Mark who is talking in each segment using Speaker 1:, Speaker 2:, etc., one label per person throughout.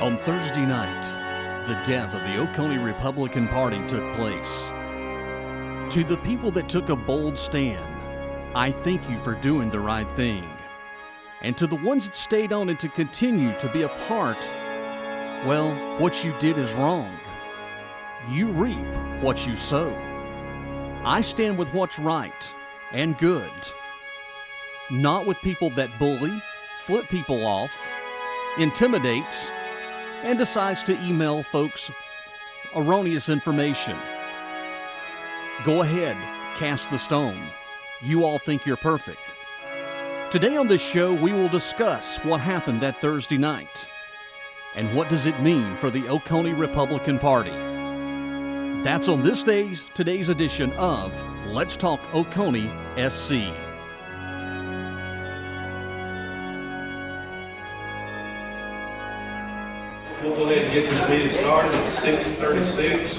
Speaker 1: On Thursday night, the death of the Oconee Republican Party took place. To the people that took a bold stand, I thank you for doing the right thing. And to the ones that stayed on and to continue to be a part, well, what you did is wrong. You reap what you sow. I stand with what's right and good, not with people that bully, flip people off, intimidates, and decides to email folks erroneous information. Go ahead, cast the stone. You all think you're perfect. Today on this show, we will discuss what happened that Thursday night and what does it mean for the Oconee Republican Party. That's on today's edition of Let's Talk Oconee SC.
Speaker 2: We'll go ahead and get this meeting started at 6:36.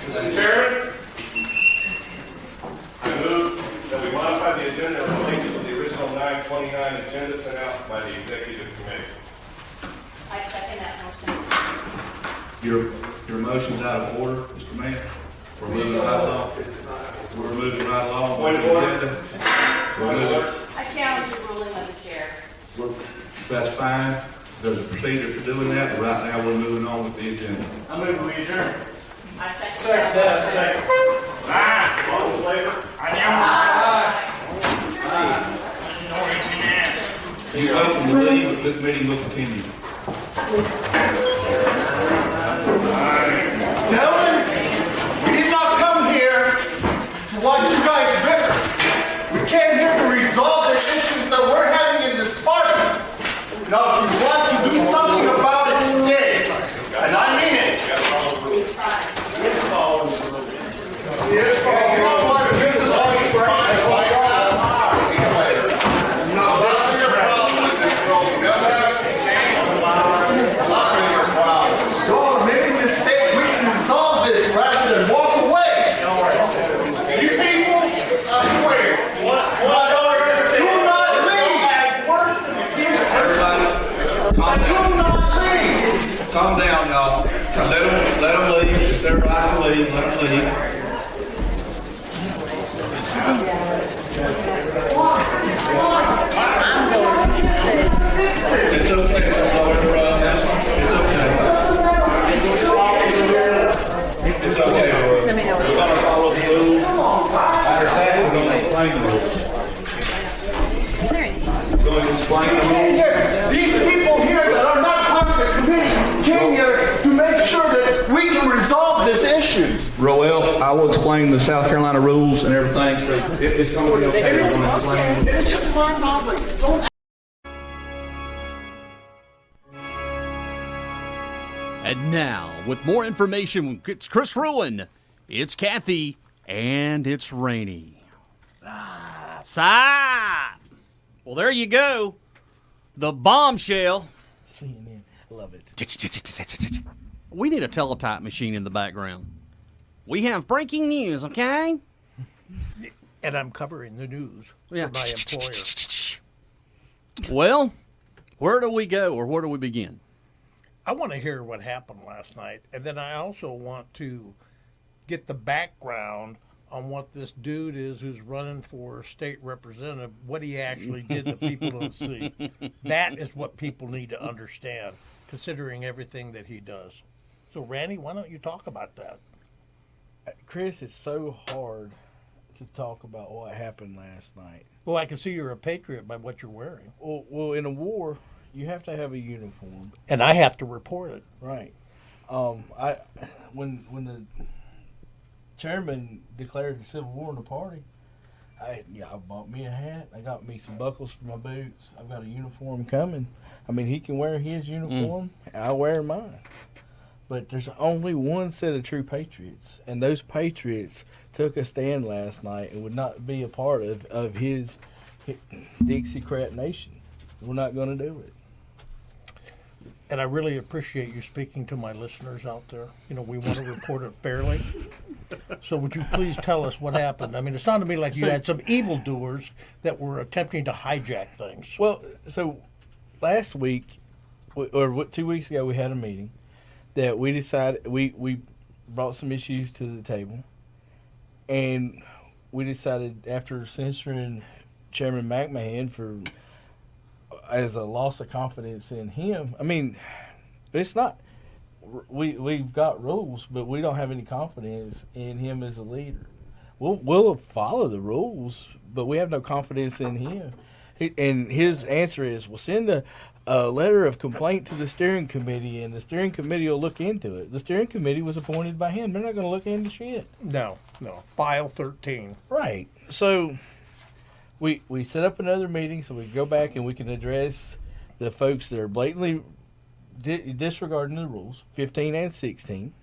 Speaker 2: Mr. Chairman, I move that we modify the agenda in relation to the original 929 agenda sent out by the executive committee.
Speaker 3: I second that motion.
Speaker 2: Your motion's out of order, Mr. Mayor. We're moving right along. We're moving right along. Point of order.
Speaker 3: I challenge the ruling of the chair.
Speaker 2: That's fine. There's a procedure for doing that, but right now we're moving on with the agenda.
Speaker 4: I move we adjourn.
Speaker 3: I second that.
Speaker 4: Second.
Speaker 2: Aye. All in favor? You're open to leave, but this meeting will continue.
Speaker 5: Gentlemen, we did not come here to watch you guys bicker. We came here to resolve the issues that we're having in this party. Now, if you want to do something about it today, and I mean it. This is all you try. See you later. No, that's your problem with this building. Don't make a mistake. We can resolve this rather than walk away. You people, I swear. Do not leave.
Speaker 2: Calm down, y'all. Let them leave. It's their right to leave. Let them leave. It's okay. It's okay. It's okay. We're going to follow the rules. Matter of fact, we're going to explain the rules. Going to explain the rules.
Speaker 5: These people here that are not part of the committee came here to make sure that we can resolve this issue.
Speaker 2: Roel, I will explain the South Carolina rules and everything. So it's going to be okay.
Speaker 5: It is
Speaker 2: I'm going to explain.
Speaker 5: it is just my knowledge. Don't.
Speaker 1: And now, with more information, it's Chris Ruin, it's Kathy, and it's Rainey. Sigh! Well, there you go. The bombshell.
Speaker 4: CNN, love it.
Speaker 1: We need a teletype machine in the background. We have breaking news, okay?
Speaker 4: And I'm covering the news
Speaker 1: Yeah.
Speaker 4: for my employer.
Speaker 1: Well, where do we go or where do we begin?
Speaker 4: I want to hear what happened last night, and then I also want to get the background on what this dude is who's running for state representative, what he actually did that people don't see. That is what people need to understand, considering everything that he does. So, Randy, why don't you talk about that?
Speaker 6: Chris, it's so hard to talk about what happened last night.
Speaker 4: Well, I can see you're a patriot by what you're wearing.
Speaker 6: Well, in a war, you have to have a uniform,
Speaker 4: And I have to report it.
Speaker 6: right? When the chairman declared the Civil War in the party, I bought me a hat. I got me some buckles for my boots. I've got a uniform coming. I mean, he can wear his uniform. I wear mine. But there's only one set of true patriots, and those patriots took a stand last night and would not be a part of his Dixiecrat nation. We're not going to do it.
Speaker 4: And I really appreciate you speaking to my listeners out there. You know, we want to report it fairly. So would you please tell us what happened? I mean, it sounded to me like you had some evildoers that were attempting to hijack things.
Speaker 6: Well, so last week, or 2 weeks ago, we had a meeting that we decided we brought some issues to the table, and we decided after censoring Chairman McMahon as a loss of confidence in him. I mean, it's not. We've got rules, but we don't have any confidence in him as a leader. We'll follow the rules, but we have no confidence in him. And his answer is, we'll send a letter of complaint to the steering committee, and the steering committee will look into it. The steering committee was appointed by him. They're not going to look into shit.
Speaker 4: No. File 13.
Speaker 6: Right. So we set up another meeting so we can go back and we can address the folks that are blatantly disregarding the rules, 15 and 16,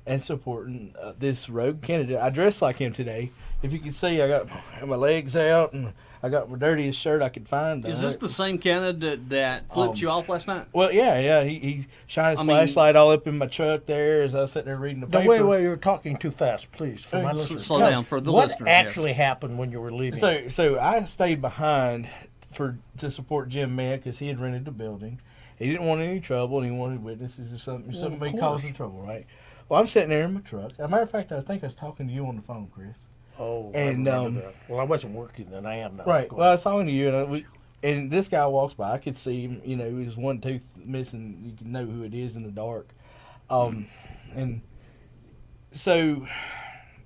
Speaker 6: and supporting this rogue candidate. I dressed like him today. If you can see, I got my legs out and I got my dirtiest shirt I could find.
Speaker 1: Is this the same candidate that flipped you off last night?
Speaker 6: Well, yeah. He shined his flashlight all up in my truck there as I was sitting there reading the paper.
Speaker 4: Wait, you're talking too fast, please, for my listeners.
Speaker 1: Slow down for the listeners.
Speaker 4: What actually happened when you were leaving?
Speaker 6: So I stayed behind to support Jim Mann because he had rented the building. He didn't want any trouble, and he wanted witnesses or something causing trouble, right? Well, I'm sitting there in my truck. As a matter of fact, I think I was talking to you on the phone, Chris.
Speaker 4: Oh,
Speaker 6: and
Speaker 4: I remember that. Well, I wasn't working then. I am now.
Speaker 6: Right. Well, I was talking to you, and this guy walks by. I could see him. You know, his one tooth missing. You can know who it is in the dark. And so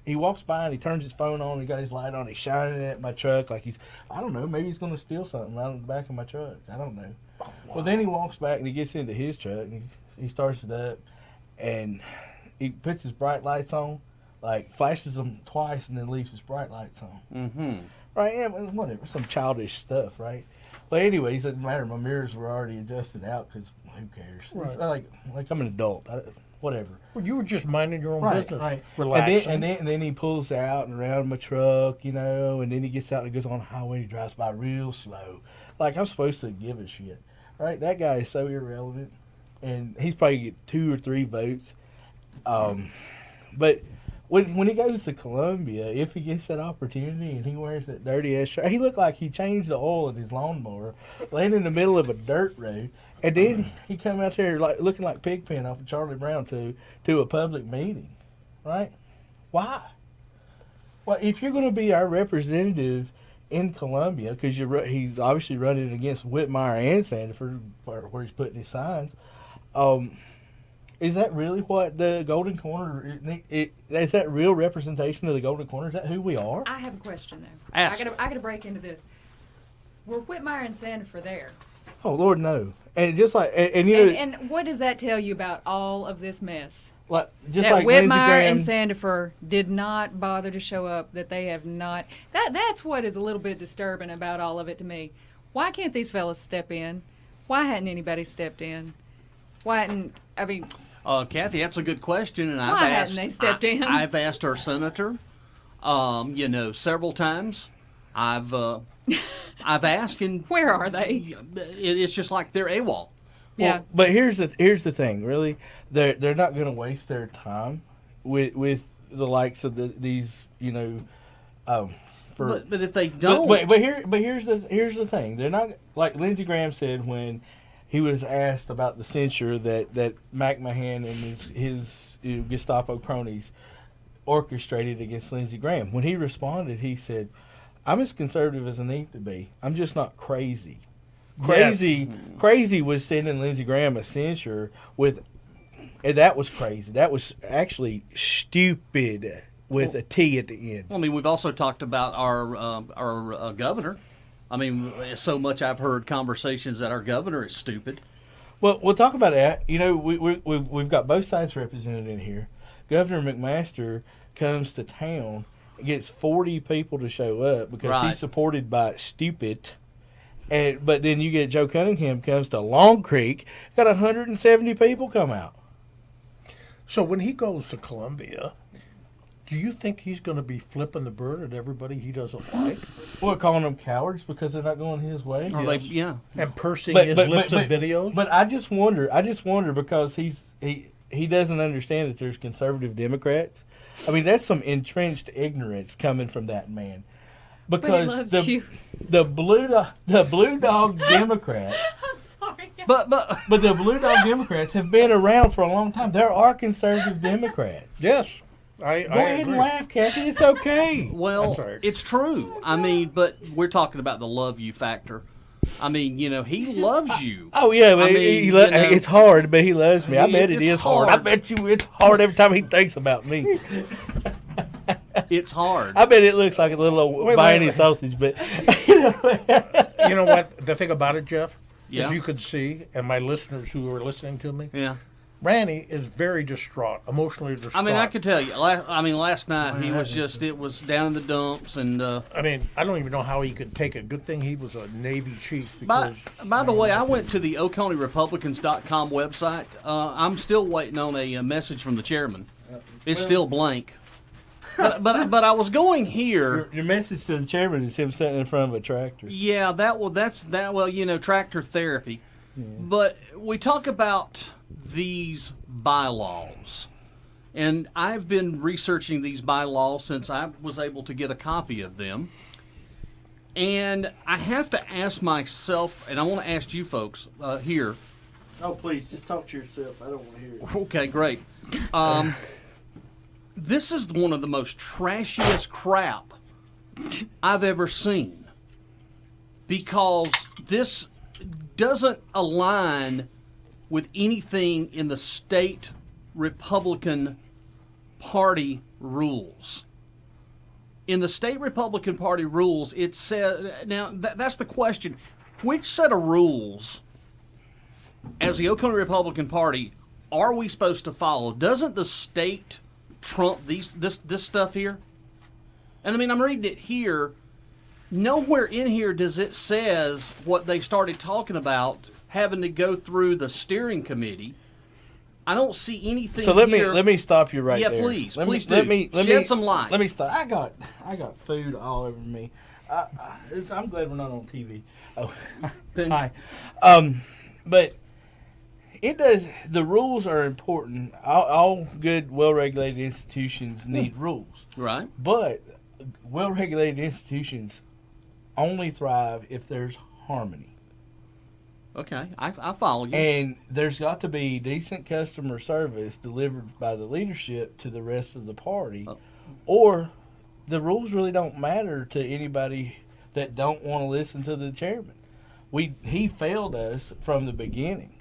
Speaker 6: he walks by and he turns his phone on. He got his light on. He's shining it at my truck like I don't know, maybe he's going to steal something out of the back of my truck. I don't know. Oh, wow. Well, then he walks back and he gets into his truck and he starts it up and he puts his bright lights on, like flashes them twice and then leaves his bright lights on.
Speaker 1: Mm-hmm.
Speaker 6: Right, yeah, whatever, some childish stuff, right? But anyways, it doesn't matter. My mirrors were already adjusted out because who cares? Right. It's like I'm an adult. Whatever.
Speaker 4: Well, you were just minding your own business.
Speaker 6: Right.
Speaker 4: Relaxing.
Speaker 6: And then he pulls out and around my truck, you know, and then he gets out and goes on the highway and he drives by real slow. Like I'm supposed to give a shit. Right? That guy is so irrelevant. And he's probably get 2 or 3 votes. But when he goes to Columbia, if he gets that opportunity and he wears that dirty ass shirt, he looked like he changed the oil in his lawnmower, laying in the middle of a dirt road, and then he come out there like looking like Pigpen off of Charlie Brown to a public meeting, right? Why? Well, if you're going to be our representative in Columbia, because he's obviously running against Whitmire and Sandiford, where he's putting his signs. Is that really what the Golden Corner is? That real representation of the Golden Corner? Is that who we are?
Speaker 7: I have a question though.
Speaker 1: Ask.
Speaker 7: I gotta break into this. Were Whitmire and Sandiford there?
Speaker 6: Oh Lord, no. And just like and you know,
Speaker 7: and what does that tell you about all of this mess?
Speaker 6: like just
Speaker 7: That
Speaker 6: like Lindsey
Speaker 7: Whitmire
Speaker 6: Graham,
Speaker 7: and Sandiford did not bother to show up. That they have not. That's what is a little bit disturbing about all of it to me. Why can't these fellas step in? Why hadn't anybody stepped in? Why hadn't? I mean.
Speaker 1: Kathy, that's a good question, and
Speaker 7: Why hadn't they stepped in?
Speaker 1: I've asked our senator, several times. I've asked, and
Speaker 7: Where are they?
Speaker 1: it's just like they're AWOL.
Speaker 7: Yeah.
Speaker 6: Well, but here's the thing. Really, they're not going to waste their time with the likes of these. You know,
Speaker 1: But if they don't,
Speaker 6: but here's the thing. They're not like Lindsey Graham said when he was asked about the censure that McMahon and his Gestapo cronies orchestrated against Lindsey Graham. When he responded, he said, "I'm as conservative as I need to be. I'm just not crazy." Crazy was sending Lindsey Graham a censure and that was crazy. That was actually stupid with a T at the end.
Speaker 1: I mean, we've also talked about our governor. I mean, so much I've heard conversations that our governor is stupid.
Speaker 6: Well, we'll talk about that. You know, we've got both sides represented in here. Governor McMaster comes to town, gets 40 people to show up because he's supported by stupid. But then you get Joe Cunningham comes to Long Creek, got 170 people come out.
Speaker 4: So when he goes to Columbia, do you think he's going to be flipping the bird at everybody he doesn't like?
Speaker 6: Well, calling them cowards because they're not going his way.
Speaker 1: Yeah.
Speaker 4: And pursing his lips in videos?
Speaker 6: But I just wonder because he doesn't understand that there's conservative Democrats. I mean, that's some entrenched ignorance coming from that man. Because
Speaker 7: But he loves you.
Speaker 6: the blue dog Democrats
Speaker 7: I'm sorry.
Speaker 1: But
Speaker 6: But the Blue Dog Democrats have been around for a long time. There are conservative Democrats.
Speaker 4: Yes, I
Speaker 6: Go ahead and
Speaker 4: agree.
Speaker 6: laugh, Kathy. It's okay.
Speaker 1: well,
Speaker 4: That's all right.
Speaker 1: it's true. I mean, but we're talking about the love you factor. I mean, he loves you.
Speaker 6: Oh yeah, but
Speaker 1: I mean, you know,
Speaker 6: it's hard, but he loves me. I bet it
Speaker 1: it's
Speaker 6: is hard. I
Speaker 1: hard.
Speaker 6: bet you it's hard every time he thinks about me.
Speaker 1: It's hard.
Speaker 6: I bet it looks like a little
Speaker 4: Wait,
Speaker 6: Viney
Speaker 4: wait.
Speaker 6: sausage, but
Speaker 4: You know what? The thing about it, Jeff,
Speaker 1: Yeah.
Speaker 4: as you could see, and my listeners who are listening to me,
Speaker 1: Yeah.
Speaker 4: Randy is very distraught, emotionally distraught.
Speaker 1: I mean, I could tell you. Last night he was it was down in the dumps, and
Speaker 4: I mean, I don't even know how he could take it. Good thing he was a Navy chief.
Speaker 1: by
Speaker 4: Because,
Speaker 1: the way, I went to the OconeeRepublicans.com website. I'm still waiting on a message from the chairman. It's still blank. But I was going here.
Speaker 6: your message to the chairman is him sitting in front of a tractor.
Speaker 1: Yeah, tractor therapy. But we talk about these bylaws. And I've been researching these bylaws since I was able to get a copy of them. And I have to ask myself, and I want to ask you folks here.
Speaker 6: Oh, please, just talk to yourself. I don't want to hear it.
Speaker 1: Okay, great. This is one of the most trashiest crap I've ever seen. Because this doesn't align with anything in the state Republican Party rules. In the state Republican Party rules, it says, now that's the question, which set of rules, as the Oconee Republican Party, are we supposed to follow? Doesn't the state trump this stuff here? And I mean, I'm reading it here. Nowhere in here does it says what they started talking about having to go through the steering committee. I don't see anything.
Speaker 6: So let
Speaker 1: here.
Speaker 6: me stop you right
Speaker 1: Yeah,
Speaker 6: there.
Speaker 1: please,
Speaker 6: Let
Speaker 1: please
Speaker 6: me,
Speaker 1: do. Shed some light.
Speaker 6: Let me stop. I got food all over me. I'm glad we're not on TV. Oh, hi. But it does. The rules are important. All good, well-regulated institutions need rules.
Speaker 1: Right.
Speaker 6: But well-regulated institutions only thrive if there's harmony.
Speaker 1: Okay, I follow you.
Speaker 6: And there's got to be decent customer service delivered by the leadership to the rest of the party, or the rules really don't matter to anybody that don't want to listen to the chairman. He failed us from the beginning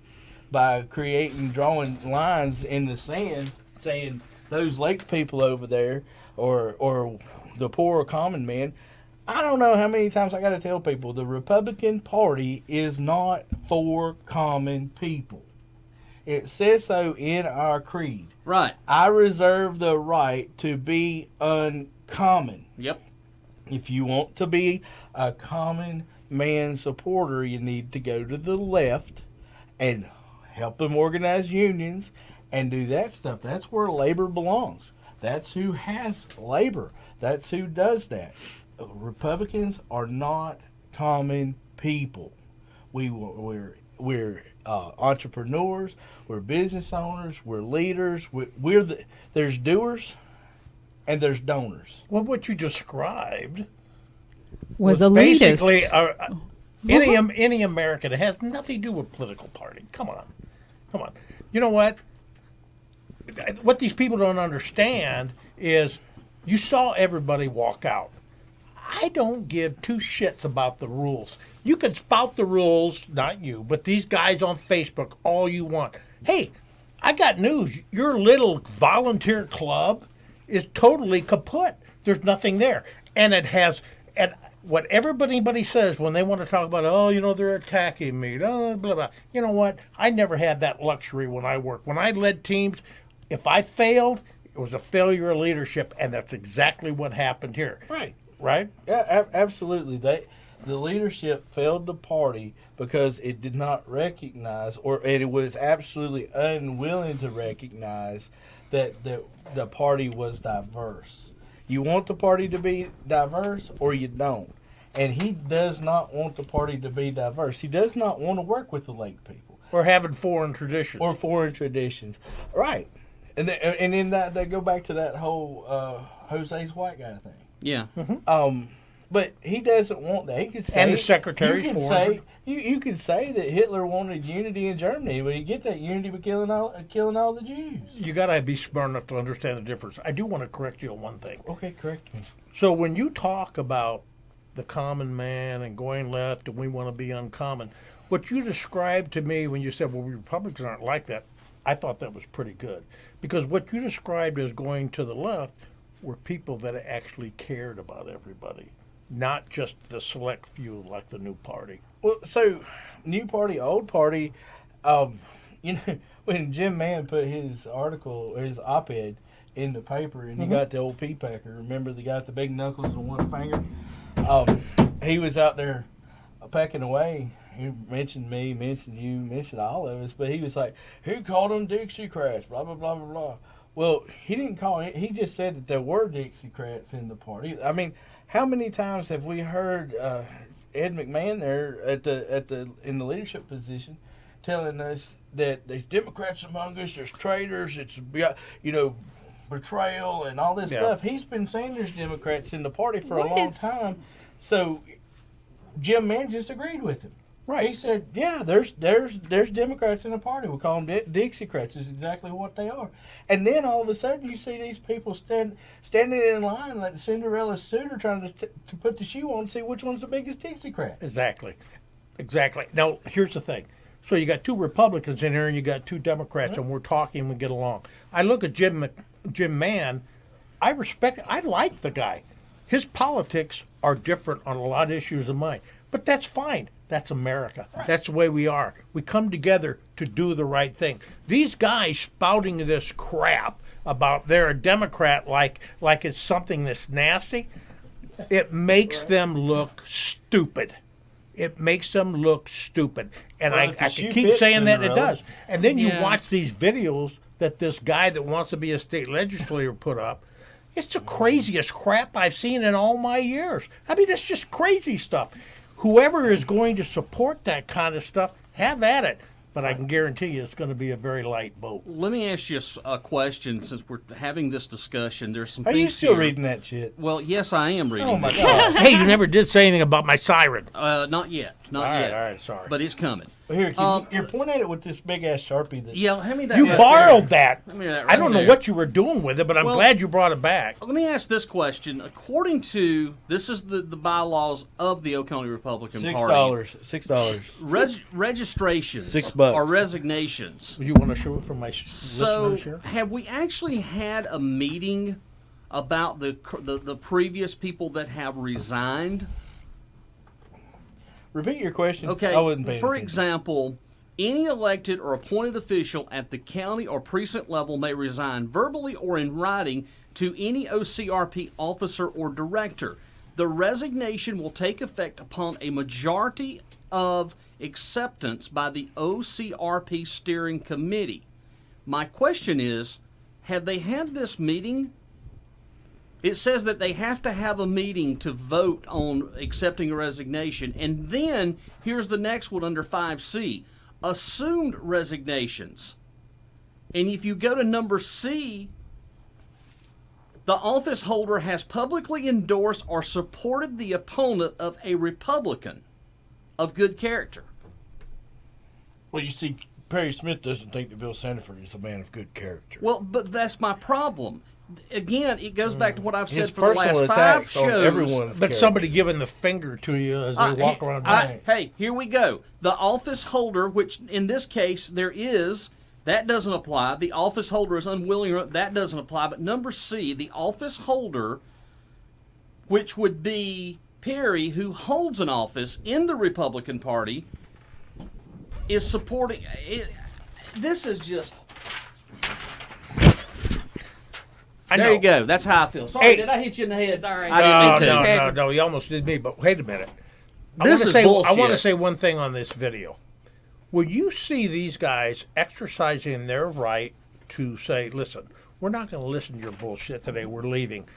Speaker 6: by drawing lines in the sand, saying those lake people over there, or the poor common man. I don't know how many times I got to tell people the Republican Party is not for common people. It says so in our creed.
Speaker 1: Right.
Speaker 6: I reserve the right to be uncommon.
Speaker 1: Yep.
Speaker 6: If you want to be a common man supporter, you need to go to the left and help them organize unions and do that stuff. That's where labor belongs. That's who has labor. That's who does that. Republicans are not common people. We're entrepreneurs. We're business owners. We're leaders. There's doers and there's donors.
Speaker 4: well, what you described
Speaker 7: Was elitist.
Speaker 4: basically any American. It has nothing to do with political party. Come on. You know what? What these people don't understand is you saw everybody walk out. I don't give two shits about the rules. You can spout the rules, not you, but these guys on Facebook all you want. Hey, I got news. Your little volunteer club is totally kaput. There's nothing there. And it has, and what everybody says when they want to talk about, they're attacking me, blah, blah. You know what? I never had that luxury when I worked. When I led teams, if I failed, it was a failure of leadership, and that's exactly what happened here. Right?
Speaker 6: Yeah, absolutely. The leadership failed the party because it did not recognize, and it was absolutely unwilling to recognize that the party was diverse. You want the party to be diverse, or you don't. And he does not want the party to be diverse. He does not want to work with the lake people.
Speaker 4: Or having foreign traditions.
Speaker 6: Right. And then they go back to that whole Jose's white guy thing.
Speaker 1: Yeah.
Speaker 6: But he doesn't want that. He could say,
Speaker 4: And the secretary's
Speaker 6: you can
Speaker 4: for
Speaker 6: say
Speaker 4: it.
Speaker 6: you could say that Hitler wanted unity in Germany, but you get that unity by killing all the Jews.
Speaker 4: You got to be smart enough to understand the difference. I do want to correct you on one thing.
Speaker 6: Okay, correct me.
Speaker 4: So when you talk about the common man and going left and we want to be uncommon, what you described to me when you said, well, Republicans aren't like that, I thought that was pretty good. Because what you described as going to the left were people that actually cared about everybody, not just the select few like the new party.
Speaker 6: Well, so new party, old party. You know, when Jim Mann put his article, or his op-ed in the paper, and you got the old pea packer. Remember the guy with the big knuckles and one finger? He was out there pecking away. He mentioned me, mentioned you, mentioned all of us, but he was like, "Who called them Dixiecrats?" Blah blah blah blah blah. Well, he didn't call it. He just said that there were Dixiecrats in the party. I mean, how many times have we heard Ed McMahon there in the leadership position telling us that there's Democrats among us, there's traitors, it's betrayal and all this stuff. He's been saying there's Democrats in the party for a long time. So Jim Mann just agreed with him. Right. He said, yeah, there's Democrats in the party. We call them Dixiecrats. Is exactly what they are. And then all of a sudden you see these people standing in line like Cinderella's suitor trying to put the shoe on and see which one's the biggest Dixiecrat.
Speaker 4: Exactly. Now, here's the thing. So you got two Republicans in here and you got two Democrats, and we're talking, we get along. I look at Jim Mann. I respect, I like the guy. His politics are different on a lot of issues than mine. But that's fine. That's America. Right. That's the way we are. We come together to do the right thing. These guys spouting this crap about they're a Democrat like it's something that's nasty, it makes them look stupid. It makes them look stupid. And I can keep saying that, and it does. And then you watch these videos that this guy that wants to be a state legislator put up. It's the craziest crap I've seen in all my years. I mean, it's just crazy stuff. Whoever is going to support that kind of stuff, have at it. But I can guarantee you it's going to be a very light boat.
Speaker 1: Let me ask you a question since we're having this discussion. There's some
Speaker 6: Are
Speaker 1: things
Speaker 6: you still
Speaker 1: here.
Speaker 6: reading that shit?
Speaker 1: Well, yes, I am reading.
Speaker 6: Oh, my God.
Speaker 4: Hey, you never did say anything about my siren.
Speaker 1: Not yet. Not yet.
Speaker 4: All right, sorry.
Speaker 1: But it's coming.
Speaker 6: Well, here, you're pointing at it with this big-ass Sharpie.
Speaker 1: Hand me that.
Speaker 4: You
Speaker 1: right
Speaker 4: borrowed
Speaker 1: there.
Speaker 4: that.
Speaker 1: Me that
Speaker 4: I don't
Speaker 1: right
Speaker 4: know
Speaker 1: there.
Speaker 4: what you were doing with it, but I'm glad you brought it back.
Speaker 1: Let me ask this question. According to, this is the bylaws of the Oconee Republican Party.
Speaker 6: $6.
Speaker 1: Registrations
Speaker 6: $6
Speaker 1: or resignations.
Speaker 4: You want to show it for my
Speaker 1: So,
Speaker 4: listeners here?
Speaker 1: have we actually had a meeting about the previous people that have resigned?
Speaker 6: Repeat your question.
Speaker 1: Okay.
Speaker 6: I wasn't paying
Speaker 1: For
Speaker 6: attention.
Speaker 1: example, any elected or appointed official at the county or precinct level may resign verbally or in writing to any OCRP officer or director. The resignation will take effect upon a majority of acceptance by the OCRP steering committee. My question is, have they had this meeting? It says that they have to have a meeting to vote on accepting a resignation. And then, here's the next one under 5C, assumed resignations. And if you go to number C, the office holder has publicly endorsed or supported the opponent of a Republican of good character.
Speaker 6: Well, you see, Perry Smith doesn't think that Bill Sanford is a man of good character.
Speaker 1: Well, but that's my problem. Again, it goes back to what I've said
Speaker 6: His
Speaker 1: for the last
Speaker 6: personal
Speaker 1: 5
Speaker 6: attacks on
Speaker 1: shows.
Speaker 6: everyone's
Speaker 4: But
Speaker 6: character.
Speaker 4: somebody giving the finger to you as they walk around town.
Speaker 1: Hey, here we go. The office holder, which in this case there is, that doesn't apply. The office holder is unwilling, that doesn't apply. But number C, the office holder, which would be Perry, who holds an office in the Republican Party, is supporting. This is just. There you go. That's how I feel. Sorry,
Speaker 4: Hey.
Speaker 1: did I hit you in the head?
Speaker 7: It's all right.
Speaker 1: I didn't mean to.
Speaker 4: No, you almost did me, but wait a minute.
Speaker 1: This is bullshit.
Speaker 4: I want to say one thing on this video. Will you see these guys exercising their right to say, listen, we're not going to listen to your bullshit today, we're leaving.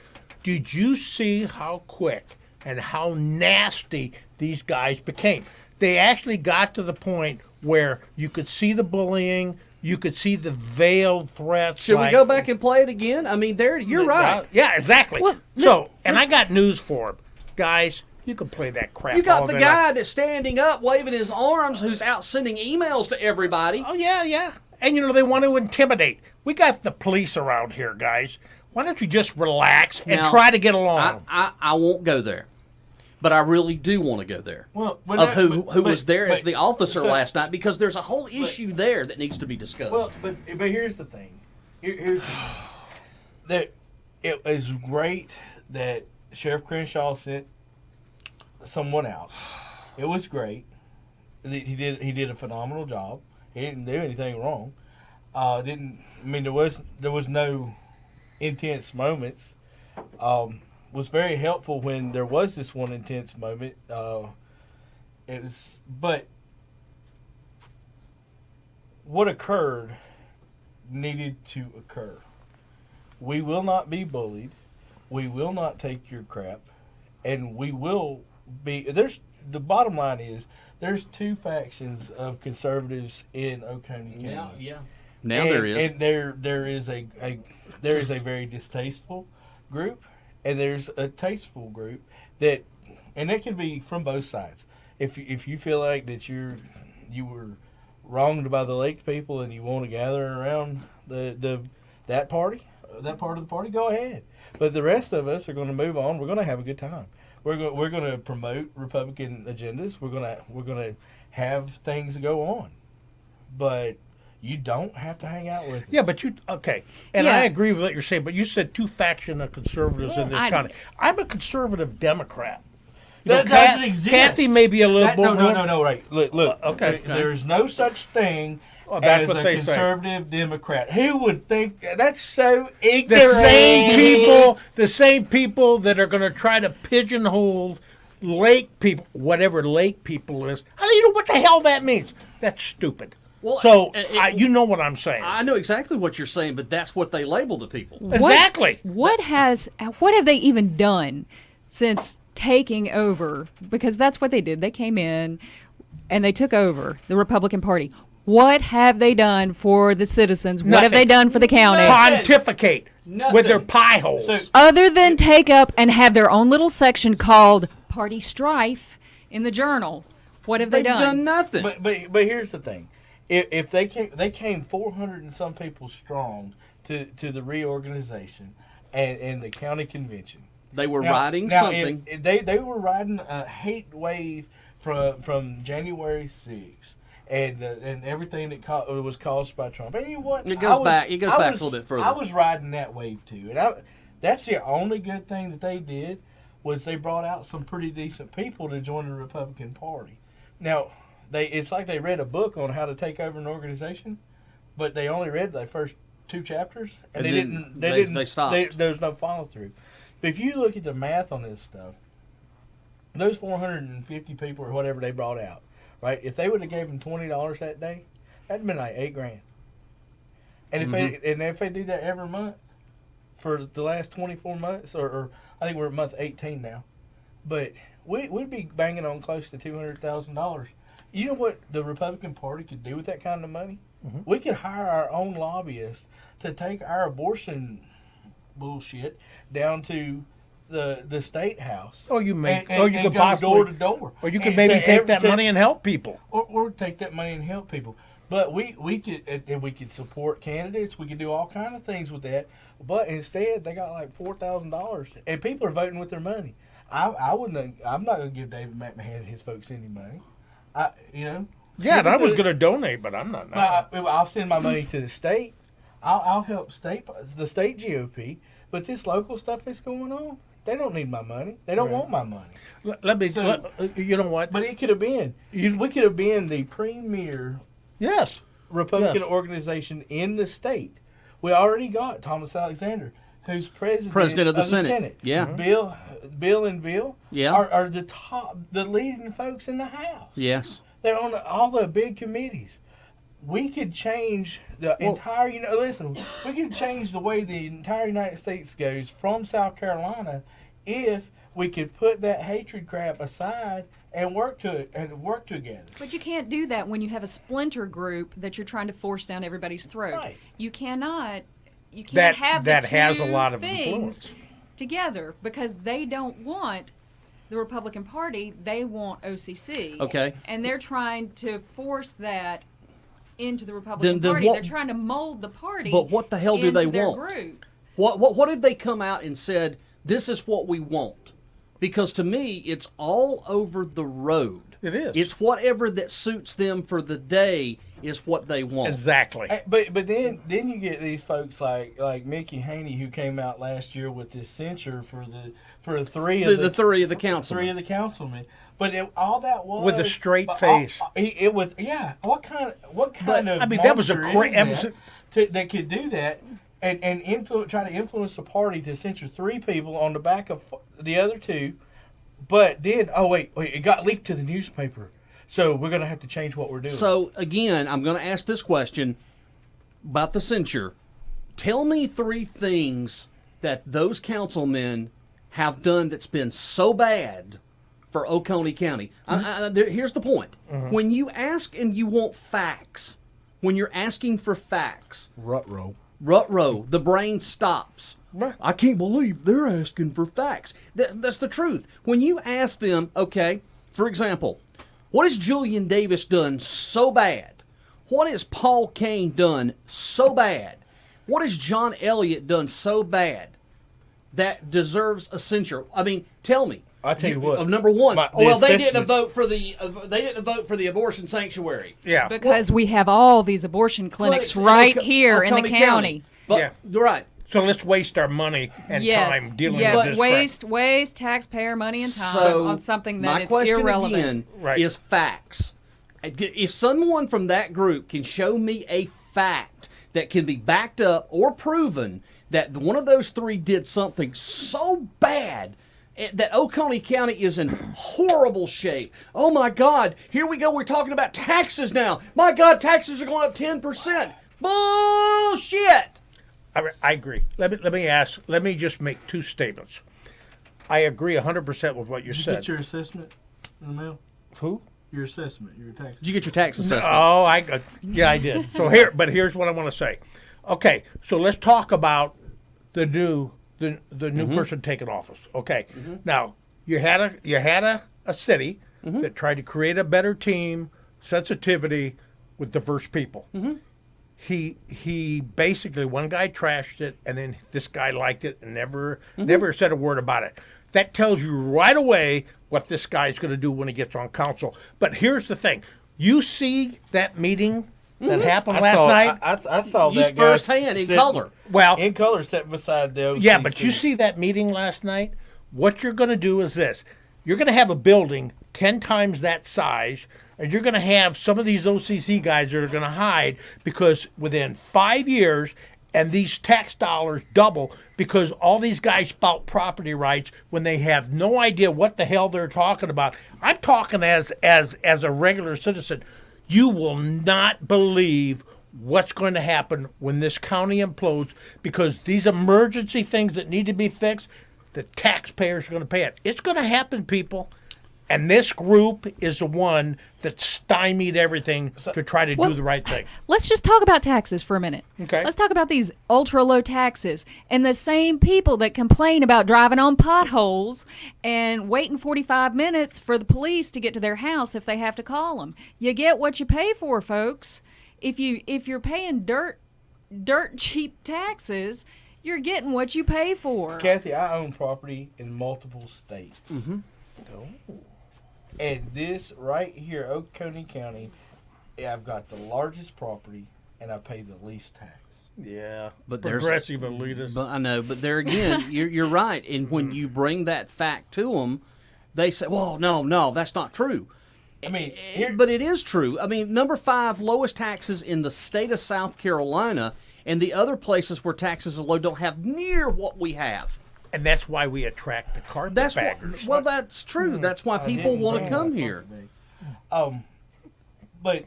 Speaker 4: Did you see how quick and how nasty these guys became? They actually got to the point where you could see the bullying, you could see the veiled threats.
Speaker 1: Should we go back and play it again? I mean, you're right.
Speaker 4: Yeah, exactly.
Speaker 1: Well,
Speaker 4: So, and I got news for them. Guys, you can play that crap.
Speaker 1: You got
Speaker 4: all
Speaker 1: the
Speaker 4: day
Speaker 1: guy
Speaker 4: long.
Speaker 1: that's standing up, waving his arms, who's out sending emails to everybody.
Speaker 4: Oh yeah. And they want to intimidate. We got the police around here, guys. Why don't you just relax and
Speaker 1: Now,
Speaker 4: try to get along?
Speaker 1: I won't go there, but I really do want to go there.
Speaker 6: Well,
Speaker 1: Of who was there as
Speaker 6: but-
Speaker 1: the officer
Speaker 6: so-
Speaker 1: last night, because there's a whole issue there that needs to be discussed.
Speaker 6: Well, but here's the thing. Here's the thing. That it is great that Sheriff Crenshaw sent someone out. It was great. He did a phenomenal job. He didn't do anything wrong. There was no intense moments. Was very helpful when there was this one intense moment. But what occurred needed to occur. We will not be bullied. We will not take your crap, and we will be. The bottom line is there's two factions of conservatives in Oconee County.
Speaker 1: Now there is.
Speaker 6: And there is a very distasteful group, and there's a tasteful group that can be from both sides. If you feel like that you were wronged by the Lake people and you want to gather around that part of the party, go ahead. But the rest of us are going to move on. We're going to have a good time. We're going to promote Republican agendas. We're going to have things go on. But you don't have to hang out with us.
Speaker 4: Yeah, but okay. And
Speaker 7: Yeah.
Speaker 4: I agree with what you're saying, but you said two factions of conservatives in this county. I'm a conservative Democrat.
Speaker 6: That doesn't exist.
Speaker 4: Kathy may be a little more.
Speaker 6: No, right. Look.
Speaker 4: Okay.
Speaker 6: There's no such thing
Speaker 4: that's
Speaker 6: as
Speaker 4: what
Speaker 6: a
Speaker 4: they say.
Speaker 6: conservative Democrat. Who would think that's so ignorant?
Speaker 4: The same people that are going to try to pigeonhole Lake people, whatever Lake people is. How do you know what the hell that means? That's stupid.
Speaker 1: Well,
Speaker 4: So you know what I'm saying.
Speaker 1: I know exactly what you're saying, but that's what they label the people.
Speaker 4: Exactly.
Speaker 7: What have they even done since taking over? Because that's what they did. They came in and they took over the Republican Party. What have they done for the citizens? What have they
Speaker 4: Nothing.
Speaker 7: done for the county?
Speaker 4: Pontificate
Speaker 1: Nothing.
Speaker 4: with their pie holes.
Speaker 6: So-
Speaker 7: Other than take up and have their own little section called Party Strife in the Journal. What have they
Speaker 1: They've done nothing.
Speaker 6: But here's the thing. If they came 400 and some people strong to the reorganization and the county convention.
Speaker 1: They were
Speaker 6: Now-
Speaker 1: writing
Speaker 6: now,
Speaker 1: something.
Speaker 6: They were riding a hate wave from January 6th and everything that was caused by Trump. And you know what?
Speaker 1: It goes back a little bit further.
Speaker 6: I was riding that wave too, and that's the only good thing that they did was they brought out some pretty decent people to join the Republican Party. Now it's like they read a book on how to take over an organization, but they only read the first 2 chapters and they didn't.
Speaker 1: They stopped.
Speaker 6: There was no follow through. But if you look at the math on this stuff, those 450 people or whatever they brought out, right? If they would have gave them $20 that day, that'd been like $8,000. And if they do that every month for the last 24 months, or I think we're at month 18 now, but we'd be banging on close to $200,000. You know what the Republican Party could do with that kind of money? Mm-hmm. We could hire our own lobbyists to take our abortion bullshit down to the state house.
Speaker 4: Or you
Speaker 6: and
Speaker 4: could
Speaker 6: go
Speaker 4: possibly
Speaker 6: door to door.
Speaker 4: Or you could maybe take that money and help people.
Speaker 6: Or take that money and help people. But we could support candidates. We could do all kind of things with that. But instead, they got like $4,000, and people are voting with their money. I'm not going to give David McMahon and his folks any money.
Speaker 4: Yeah, and I was going to donate, but I'm not now.
Speaker 6: I'll send my money to the state. I'll help the state GOP. But this local stuff that's going on, they don't need my money. They don't want my money.
Speaker 4: You know what?
Speaker 6: But it could have been. We could have been the premier
Speaker 4: Yes.
Speaker 6: Republican organization in the state. We already got Thomas Alexander, who's president
Speaker 1: of the Senate. Yeah.
Speaker 6: Bill and Bill
Speaker 1: Yeah.
Speaker 6: are the leading folks in the House.
Speaker 1: Yes.
Speaker 6: They're on all the big committees. We could change the entire, we could change the way the entire United States goes from South Carolina if we could put that hatred crap aside and work together.
Speaker 7: But you can't do that when you have a splinter group that you're trying to force down everybody's throat.
Speaker 6: Right.
Speaker 7: You can't have
Speaker 4: That
Speaker 7: the
Speaker 4: has
Speaker 7: two
Speaker 4: a lot of
Speaker 7: things
Speaker 4: influence.
Speaker 7: together because they don't want the Republican Party, they want OCC.
Speaker 1: Okay.
Speaker 7: And they're trying to force that into the Republican
Speaker 1: Then
Speaker 7: Party.
Speaker 1: what-
Speaker 7: They're trying to mold the party.
Speaker 1: But what the hell do
Speaker 7: into
Speaker 1: they
Speaker 7: their
Speaker 1: want?
Speaker 7: Group.
Speaker 1: What did they come out and said, this is what we want? Because to me, it's all over the road.
Speaker 4: It is.
Speaker 1: It's whatever that suits them for the day is what they want.
Speaker 4: Exactly.
Speaker 6: But then you get these folks like Mickey Haney, who came out last year with this censure for three of
Speaker 1: The three of the council.
Speaker 6: three of the councilmen. But all that was
Speaker 4: With a straight face.
Speaker 6: It was What kind of
Speaker 4: I mean, that was a
Speaker 6: monster is
Speaker 4: crazy.
Speaker 6: that could do that and try to influence the party to censure three people on the back of the other two. But then, wait, it got leaked to the newspaper. So we're going to have to change what we're doing.
Speaker 1: So, again, I'm going to ask this question about the censure. Tell me three things that those councilmen have done that's been so bad for Oconee County. Here's the point. When you ask and you want facts, when you're asking for facts, Rut-row, the brain stops. I can't believe they're asking for facts. That's the truth. When you ask them, okay, for example, what has Julian Davis done so bad? What has Paul Kane done so bad? What has John Elliott done so bad that deserves a censure? I mean, tell me.
Speaker 6: I'll tell you what.
Speaker 1: Number one, they didn't
Speaker 6: assessments.
Speaker 1: vote for the abortion sanctuary.
Speaker 4: Yeah.
Speaker 7: Because we have all these abortion clinics right here in the
Speaker 1: Oconee
Speaker 7: county.
Speaker 1: But,
Speaker 4: Yeah.
Speaker 1: right.
Speaker 4: So let's waste our money and time dealing with this crap.
Speaker 7: waste taxpayer money and time
Speaker 1: So
Speaker 7: on something
Speaker 1: my
Speaker 7: that is
Speaker 1: question
Speaker 7: irrelevant.
Speaker 1: again
Speaker 4: Right.
Speaker 1: is facts. If someone from that group can show me a fact that can be backed up or proven that one of those three did something so bad that Oconee County is in horrible shape. Oh my God, here we go, we're talking about taxes now. My God, taxes are going up 10%. Bullshit!
Speaker 4: I agree. Let me just make two statements. I agree 100% with what you
Speaker 6: Did you
Speaker 4: said.
Speaker 6: get your assessment in the mail?
Speaker 4: Who?
Speaker 6: Your assessment, your tax.
Speaker 1: Did you get your tax assessment?
Speaker 4: Oh, I did. So here's what I want to say. Okay, so let's talk about the new person taking office. Okay, now you had a city that tried to create a better team, sensitivity with diverse people. He basically, one guy trashed it, and then this guy liked it and never said a word about it. That tells you right away what this guy's going to do when he gets on council. But here's the thing: you see that meeting that happened last night.
Speaker 6: I saw
Speaker 1: Used
Speaker 6: that guy
Speaker 1: firsthand in
Speaker 6: sitting-
Speaker 1: color.
Speaker 4: Well,
Speaker 6: in color, sitting beside the OCC.
Speaker 4: yeah, but you see that meeting last night? What you're going to do is this. You're going to have a building 10 times that size, and you're going to have some of these OCC guys that are going to hide because within 5 years, and these tax dollars double because all these guys spout property rights when they have no idea what the hell they're talking about. I'm talking as a regular citizen. You will not believe what's going to happen when this county implodes because these emergency things that need to be fixed, the taxpayers are going to pay it. It's going to happen, people. And this group is the one that stymied everything to try to do the right thing.
Speaker 7: Let's just talk about taxes for a minute.
Speaker 4: Okay.
Speaker 7: Let's talk about these ultra low taxes and the same people that complain about driving on potholes and waiting 45 minutes for the police to get to their house if they have to call them. You get what you pay for, folks. If you're paying dirt cheap taxes, you're getting what you pay for.
Speaker 6: Kathy, I own property in multiple states. And this right here, Oconee County, I've got the largest property, and I pay the least tax.
Speaker 4: Yeah,
Speaker 1: But there's-
Speaker 4: progressive elitists.
Speaker 1: But I know, but there again, you're right. And when you bring that fact to them, they say, "Well, no, that's not true."
Speaker 6: I mean,
Speaker 1: But it is true. I mean, number 5 lowest taxes in the state of South Carolina, and the other places where taxes are low don't have near what we have.
Speaker 4: And that's why we attract the carpetbaggers.
Speaker 1: Well, that's true. That's why people
Speaker 6: didn't
Speaker 1: want to
Speaker 6: bring
Speaker 1: come
Speaker 6: my
Speaker 1: here.
Speaker 6: carpet bag. But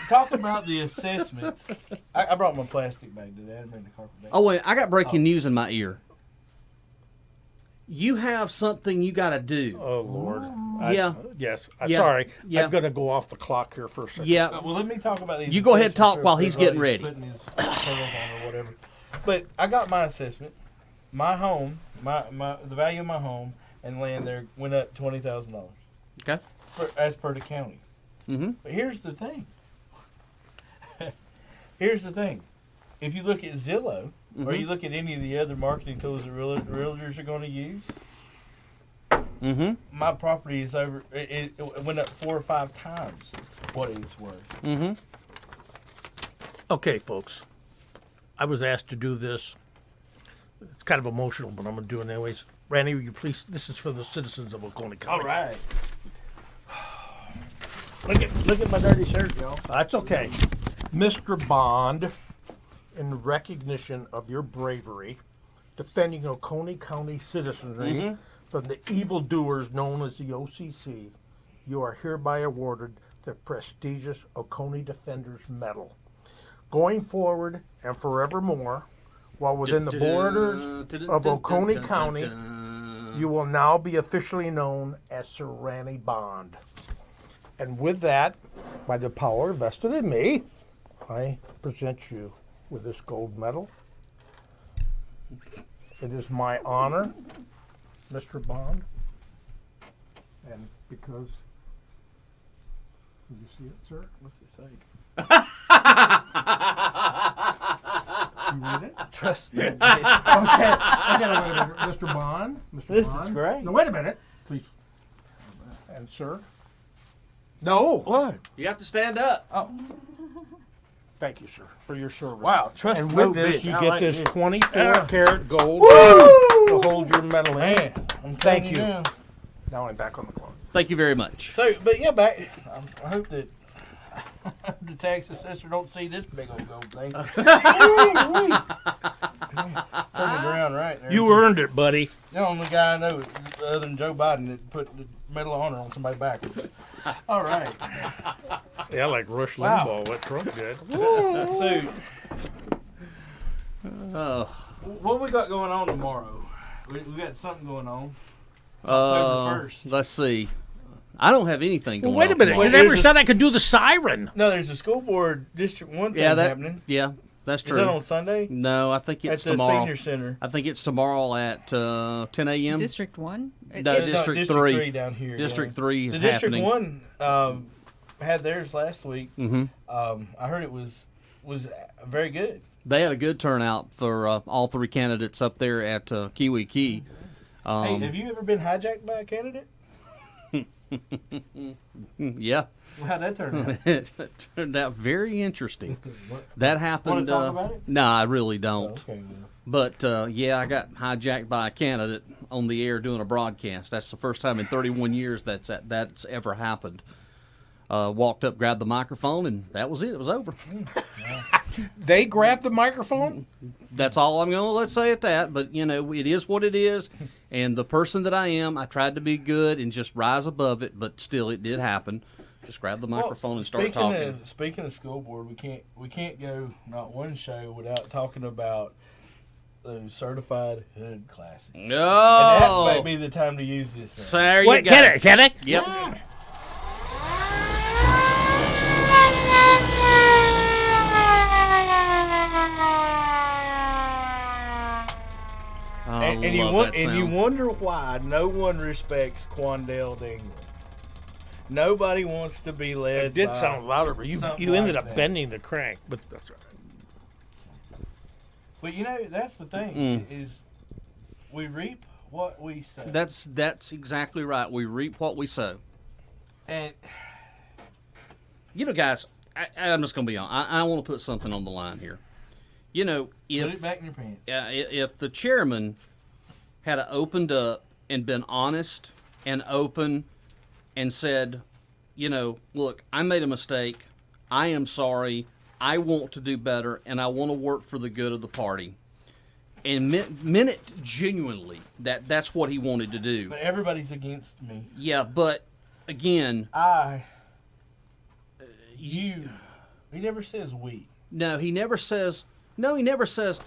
Speaker 6: talking about the assessments, I brought my plastic bag today. I didn't bring the carpet bag.
Speaker 1: Oh wait, I got breaking news in my ear. You have something you got to do.
Speaker 4: Oh, Lord.
Speaker 1: Yeah.
Speaker 4: Yes.
Speaker 1: Yeah.
Speaker 4: Sorry.
Speaker 1: Yeah.
Speaker 4: I'm going to go off the clock here for a second.
Speaker 1: Yeah.
Speaker 6: Well, let me talk about these.
Speaker 1: You go ahead and talk
Speaker 6: assessments
Speaker 1: while
Speaker 6: for
Speaker 1: he's getting
Speaker 6: everybody
Speaker 1: ready.
Speaker 6: Putting his clothes on or whatever. But I got my assessment. My home, the value of my home and land there went up $20,000
Speaker 1: Okay.
Speaker 6: as per the county.
Speaker 1: Mm-hmm.
Speaker 6: But here's the thing. Here's the thing. If you look at Zillow, or you look at any of the other marketing tools that realtors are going to use, my property is over. It went up 4 or 5 times what it's worth.
Speaker 1: Mm-hmm.
Speaker 4: Okay, folks. I was asked to do this. It's kind of emotional, but I'm going to do it anyways. Randy, will you please? This is for the citizens of Oconee County.
Speaker 6: All right. Look at my dirty shirt, y'all.
Speaker 4: That's okay. Mr. Bond, in recognition of your bravery, defending Oconee County citizenry from the evildoers known as the OCC, you are hereby awarded the prestigious Oconee Defenders Medal. Going forward and forevermore, while within the borders of Oconee County, you will now be officially known as Sir Randy Bond. And with that, by the power vested in me, I present you with this gold medal. It is my honor, Mr. Bond, and because, did you see it, sir?
Speaker 6: What's it say?
Speaker 4: You read it?
Speaker 6: Trust me.
Speaker 4: Okay, I gotta wait a minute. Mr. Bond. Mr.
Speaker 6: This
Speaker 4: Bond.
Speaker 6: is great.
Speaker 4: No, wait a minute, please. And sir? No.
Speaker 6: What?
Speaker 1: You have to stand up.
Speaker 6: Oh,
Speaker 4: Thank you, sir, for your service.
Speaker 6: wow. Trust
Speaker 4: And
Speaker 6: no
Speaker 4: with this,
Speaker 6: bitch.
Speaker 4: you
Speaker 6: I
Speaker 4: get
Speaker 6: like
Speaker 4: this
Speaker 6: this.
Speaker 4: 24-karat gold to hold your medal in.
Speaker 6: Man, I'm
Speaker 4: Thank
Speaker 6: telling
Speaker 4: you.
Speaker 6: now.
Speaker 4: Now I'm back on the clock.
Speaker 1: Thank you very much.
Speaker 6: So, but yeah, back. I hope that the tax assessor don't see this big old gold thing. Turn it around right there.
Speaker 4: You earned it, buddy.
Speaker 6: The only guy I know, other than Joe Biden, that put the Medal of Honor on somebody backwards. All right.
Speaker 4: Yeah, like Rush
Speaker 6: Wow.
Speaker 4: Limbaugh, what Trump did.
Speaker 6: So,
Speaker 1: Oh.
Speaker 6: what we got going on tomorrow? We got something going on. It's October 1st.
Speaker 1: Let's see. I don't have anything going
Speaker 4: Wait a
Speaker 1: on
Speaker 4: minute.
Speaker 1: tomorrow.
Speaker 4: You
Speaker 6: Well,
Speaker 4: never
Speaker 6: there's
Speaker 4: said I could do the siren.
Speaker 6: No, there's a school board District 1 thing
Speaker 1: Yeah,
Speaker 6: happening.
Speaker 1: that's
Speaker 6: Is
Speaker 1: true.
Speaker 6: that on Sunday?
Speaker 1: No, I think
Speaker 6: At
Speaker 1: it's
Speaker 6: the
Speaker 1: tomorrow.
Speaker 6: Senior Center.
Speaker 1: I think it's tomorrow at 10 a.m.
Speaker 7: District 1?
Speaker 1: No, District 3.
Speaker 6: down here.
Speaker 1: District
Speaker 6: yeah.
Speaker 1: 3 is
Speaker 6: The District
Speaker 1: happening.
Speaker 6: 1 had theirs last week.
Speaker 1: Mhm.
Speaker 6: I heard it was very good.
Speaker 1: They had a good turnout for all 3 candidates up there at Kiwi Key.
Speaker 6: Hey, have you ever been hijacked by a candidate?
Speaker 1: Yeah,
Speaker 6: How'd that turn out?
Speaker 1: it turned out very interesting.
Speaker 6: What-
Speaker 1: That happened.
Speaker 6: talk about it?
Speaker 1: No, I really don't.
Speaker 6: Okay, well.
Speaker 1: But yeah, I got hijacked by a candidate on the air doing a broadcast. That's the first time in 31 years that's ever happened. Walked up, grabbed the microphone, and that was it. It was over.
Speaker 4: They grabbed the microphone?
Speaker 1: That's all I'm going to let's say at that. But, you know, it is what it is. And the person that I am, I tried to be good and just rise above it. But still, it did happen. Just grab the microphone and start talking.
Speaker 6: Speaking of school board, we can't go not one show without talking about those certified hood classes. And that
Speaker 1: Oh,
Speaker 6: might be the time to use this. Thing.
Speaker 1: so there you
Speaker 4: Wait,
Speaker 1: go.
Speaker 4: get it, get it?
Speaker 1: Yep. Oh,
Speaker 6: And you
Speaker 1: love that
Speaker 6: and you
Speaker 1: sound.
Speaker 6: wonder why no one respects Quandale Dingler. Nobody wants to be led.
Speaker 4: It did
Speaker 6: by
Speaker 4: sound louder, but you
Speaker 6: something
Speaker 4: ended
Speaker 6: like
Speaker 4: up
Speaker 6: that.
Speaker 4: bending the crank. But that's all right.
Speaker 6: But you know, that's the thing is, we reap what we sow.
Speaker 1: That's exactly right. We reap what we sow.
Speaker 6: And
Speaker 1: You know, guys, I'm just going to be on. I want to put something on the line here. You know,
Speaker 6: put
Speaker 1: if
Speaker 6: it back in your pants.
Speaker 1: if the chairman had opened up and been honest and open and said, you know, look, I made a mistake. I am sorry. I want to do better, and I want to work for the good of the party. And meant it genuinely that's what he wanted to do.
Speaker 6: But everybody's against me.
Speaker 1: Yeah, but again,
Speaker 6: He never says we.
Speaker 1: no, he never says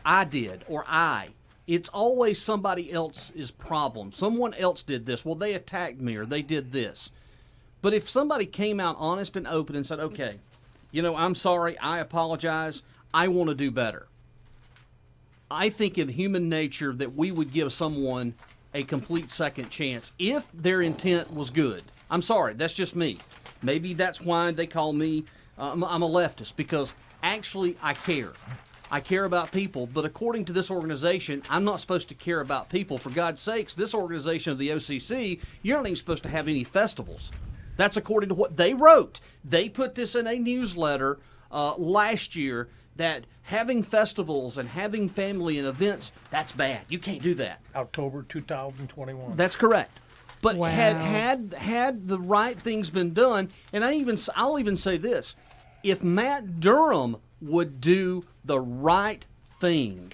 Speaker 1: I did or I. It's always somebody else's problem. Someone else did this. Well, they attacked me or they did this. But if somebody came out honest and open and said, okay, you know, I'm sorry, I apologize, I want to do better. I think in human nature that we would give someone a complete second chance if their intent was good. I'm sorry, that's just me. Maybe that's why they call me, I'm a leftist, because actually I care. I care about people, but according to this organization, I'm not supposed to care about people. For God's sakes, this organization of the OCC, you're not even supposed to have any festivals. That's according to what they wrote. They put this in a newsletter last year, that having festivals and having family and events, that's bad. You can't do that.
Speaker 4: October 2021.
Speaker 1: That's correct. But
Speaker 7: Wow.
Speaker 1: had the right things been done, and I'll even say this: if Matt Durham would do the right thing,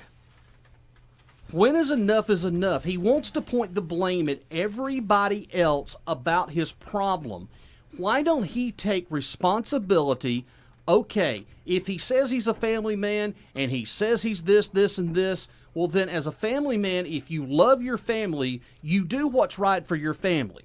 Speaker 1: when is enough? He wants to point the blame at everybody else about his problem. Why don't he take responsibility? Okay, if he says he's a family man and he says he's this, and this, well then as a family man, if you love your family, you do what's right for your family.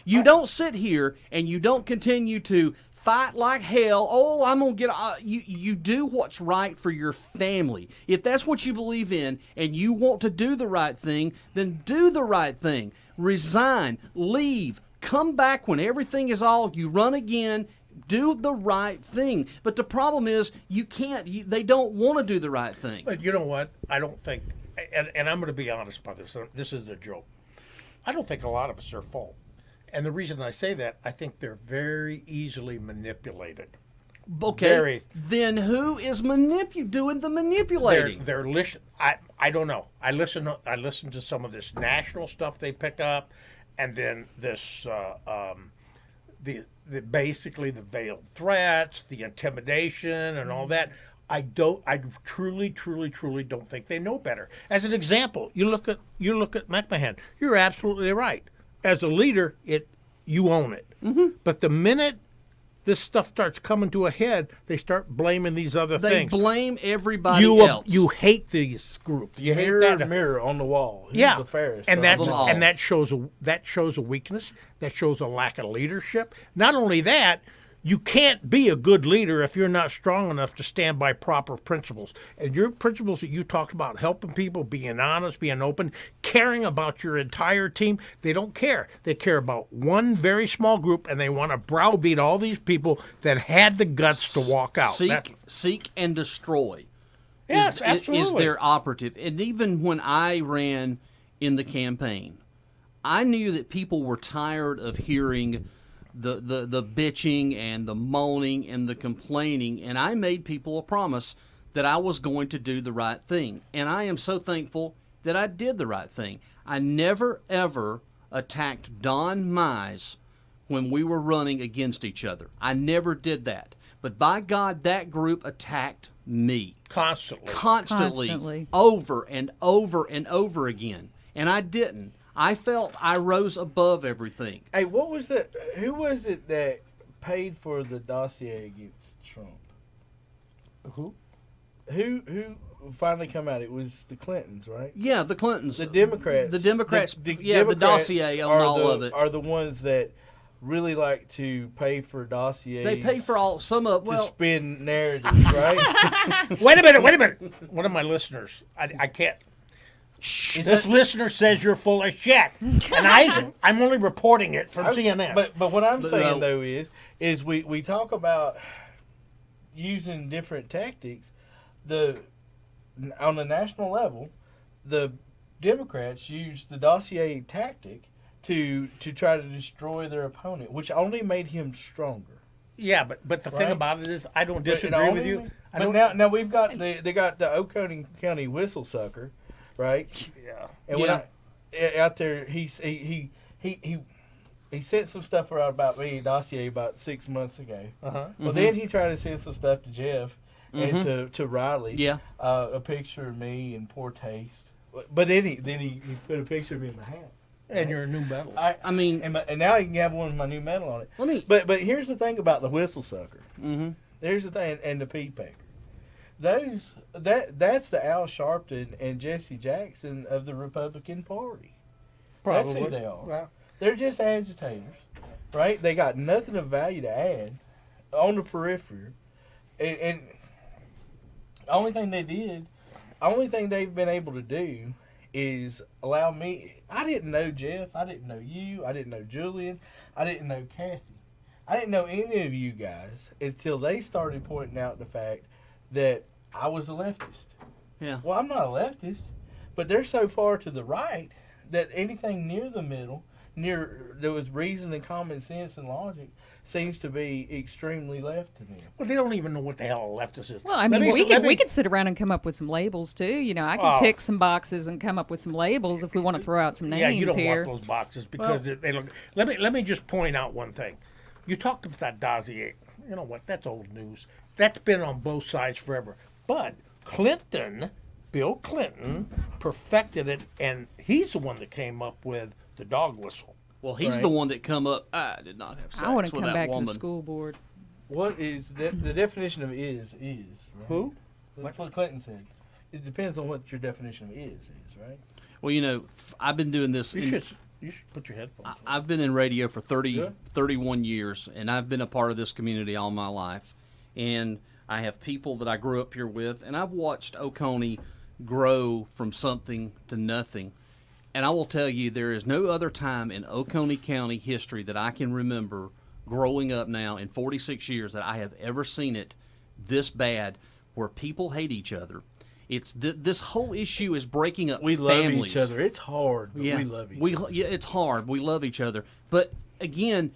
Speaker 1: You don't sit here and you don't continue to fight like hell. Oh, I'm going to get... You do what's right for your family. If that's what you believe in and you want to do the right thing, then do the right thing. Resign, leave, come back when everything is all... You run again. Do the right thing. But the problem is you can't. They don't want to do the right thing.
Speaker 4: But you know what? I don't think, and I'm going to be honest about this. This is the joke. I don't think a lot of us are at fault. And the reason I say that, I think they're very easily manipulated.
Speaker 1: Okay. Then who is doing the manipulating?
Speaker 4: They're listen. I don't know. I listen to some of this national stuff they pick up, and then this basically the veiled threats, the intimidation, and all that. I truly don't think they know better. As an example, you look at McMahon. You're absolutely right. As a leader, you own it. Mm-hmm. But the minute this stuff starts coming to a head, they start blaming these other things.
Speaker 1: They blame everybody else.
Speaker 4: You hate these groups. You hate that
Speaker 6: mirror on the wall. Who's
Speaker 4: yeah,
Speaker 6: the fairest
Speaker 4: and
Speaker 6: of
Speaker 4: that shows a weakness. That shows a lack of leadership. Not only that, you can't be a good leader if you're not strong enough to stand by proper principles. And your principles that you talked about, helping people, being honest, being open, caring about your entire team, they don't care. They care about one very small group, and they want to browbeat all these people that had the guts to walk out.
Speaker 1: Seek and destroy.
Speaker 4: Yes, absolutely.
Speaker 1: Is their operative. And even when I ran in the campaign, I knew that people were tired of hearing the bitching and the moaning and the complaining, and I made people a promise that I was going to do the right thing. And I am so thankful that I did the right thing. I never, ever attacked Don Mize when we were running against each other. I never did that. But by God, that group attacked me. Constantly. Over and over and over again. And I didn't. I felt I rose above everything.
Speaker 6: Hey, what was that? Who was it that paid for the dossier against Trump?
Speaker 4: Who
Speaker 6: finally come out? It was the Clintons, right?
Speaker 1: Yeah, the Clintons.
Speaker 6: The Democrats.
Speaker 1: The Democrats.
Speaker 6: The
Speaker 1: the dossier on all of it.
Speaker 6: Are the ones that really like to pay for dossiers.
Speaker 1: They pay for some of
Speaker 6: to spin narratives, right?
Speaker 4: Wait a minute. One of my listeners, I can't. This listener says you're full of shit, and I'm only reporting it from CNN.
Speaker 6: But what I'm saying though is we talk about using different tactics. On the national level, the Democrats use the dossier tactic to try to destroy their opponent, which only made him stronger.
Speaker 4: Yeah, but the thing about it is, I don't disagree with you.
Speaker 6: Now we've got they got the Oconee County whistle sucker. Right.
Speaker 4: Yeah.
Speaker 6: And when out there, he sent some stuff out about me, dossier, about 6 months ago. Well, then he tried to send some stuff to Jeff and to Riley.
Speaker 1: Yeah.
Speaker 6: A picture of me in poor taste. But then he put a picture of me in my hat.
Speaker 4: And your new medal.
Speaker 1: I mean,
Speaker 6: and now he can have one with my new medal on it. But here's the thing about the whistle sucker. Mm-hmm. Here's the thing, and the pea pecker. That's the Al Sharpton and Jesse Jackson of the Republican Party. Probably. That's who they are. Well, they're just agitators, right? They got nothing of value to add on the periphery, and the only thing they've been able to do is allow me. I didn't know Jeff. I didn't know you. I didn't know Julian. I didn't know Kathy. I didn't know any of you guys until they started pointing out the fact that I was a leftist.
Speaker 1: Yeah.
Speaker 6: Well, I'm not a leftist, but they're so far to the right that anything near the middle, near there was reason and common sense and logic, seems to be extremely left to them.
Speaker 4: Well, they don't even know what the hell a leftist is.
Speaker 7: Well, I mean, we could sit around and come up with some labels too. You know, I could tick some boxes and come up with some labels if we want to throw out some names
Speaker 4: Yeah, you don't
Speaker 7: here.
Speaker 4: want those boxes because they look. Let me just point out one thing. You talked about that dossier. You know what? That's old news. That's been on both sides forever. But Bill Clinton, perfected it, and he's the one that came up with the dog whistle.
Speaker 1: Well, he's the one that come up. I did not have sex
Speaker 7: I want to
Speaker 1: with
Speaker 7: come
Speaker 1: that
Speaker 7: back
Speaker 1: woman.
Speaker 7: to the school board.
Speaker 6: What is the definition of is? Right?
Speaker 4: Who?
Speaker 6: That's what Clinton said. It depends on what your definition of is, right?
Speaker 1: Well, you know, I've been doing this.
Speaker 4: You should put your headphones on.
Speaker 1: I've been in radio for
Speaker 6: Good.
Speaker 1: 31 years, and I've been a part of this community all my life. And I have people that I grew up here with, and I've watched Oconee grow from something to nothing. And I will tell you, there is no other time in Oconee County history that I can remember growing up now in 46 years that I have ever seen it this bad, where people hate each other. It's this whole issue is breaking up
Speaker 6: We
Speaker 1: families.
Speaker 6: love each other. It's hard, but we love each other.
Speaker 1: Yeah, it's hard. We love each other. But again,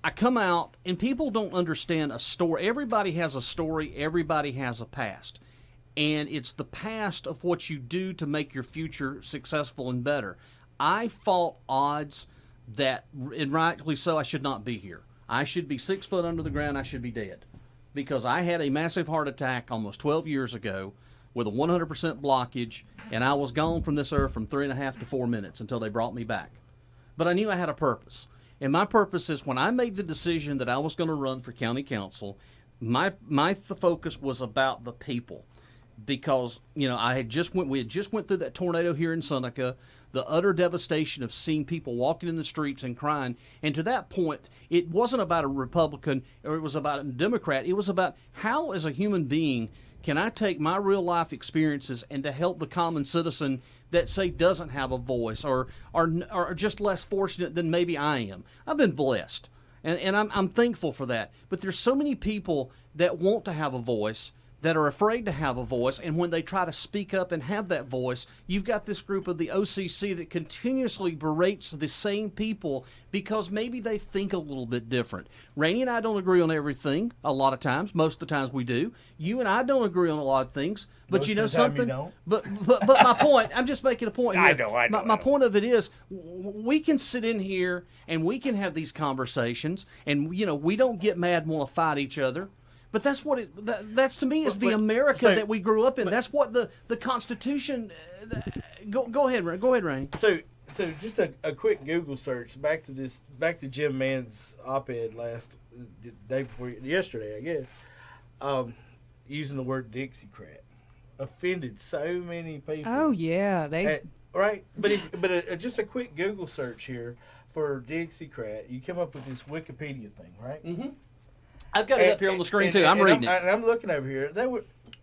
Speaker 1: I come out and people don't understand a story. Everybody has a story. Everybody has a past. And it's the past of what you do to make your future successful and better. I fought odds that, and rightly so, I should not be here. I should be 6 foot under the ground. I should be dead. Because I had a massive heart attack almost 12 years ago with a 100% blockage, and I was gone from this earth from 3.5 to 4 minutes until they brought me back. But I knew I had a purpose. And my purpose is when I made the decision that I was going to run for county council, my focus was about the people. Because, you know, we had just went through that tornado here in Seneca, the utter devastation of seeing people walking in the streets and crying. And to that point, it wasn't about a Republican or it was about a Democrat. It was about how, as a human being, can I take my real life experiences and to help the common citizen that, say, doesn't have a voice or are just less fortunate than maybe I am. I've been blessed, and I'm thankful for that. But there's so many people that want to have a voice that are afraid to have a voice, and when they try to speak up and have that voice, you've got this group of the OCC that continuously berates the same people because maybe they think a little bit different. Rainey and I don't agree on everything a lot of times. Most of the times we do. You and I don't agree on a lot of things. But
Speaker 6: Most
Speaker 1: you know
Speaker 6: of the time you
Speaker 1: something?
Speaker 6: don't.
Speaker 1: But my point, I'm just making a point here.
Speaker 4: I know.
Speaker 1: My point of it is we can sit in here and we can have these conversations, and, you know, we don't get mad and want to fight each other. But that's what that's to me is the America that we grew up in. That's what the Constitution. Go ahead, Rainey.
Speaker 6: So just a quick Google search back to Jim Mann's op-ed yesterday, I guess, using the word Dixiecrat offended so many people.
Speaker 7: Oh yeah,
Speaker 6: right. But just a quick Google search here for Dixiecrat, you come up with this Wikipedia thing, right?
Speaker 1: Mm-hmm. I've got it up here on the screen too. I'm reading it.
Speaker 6: And I'm looking over here.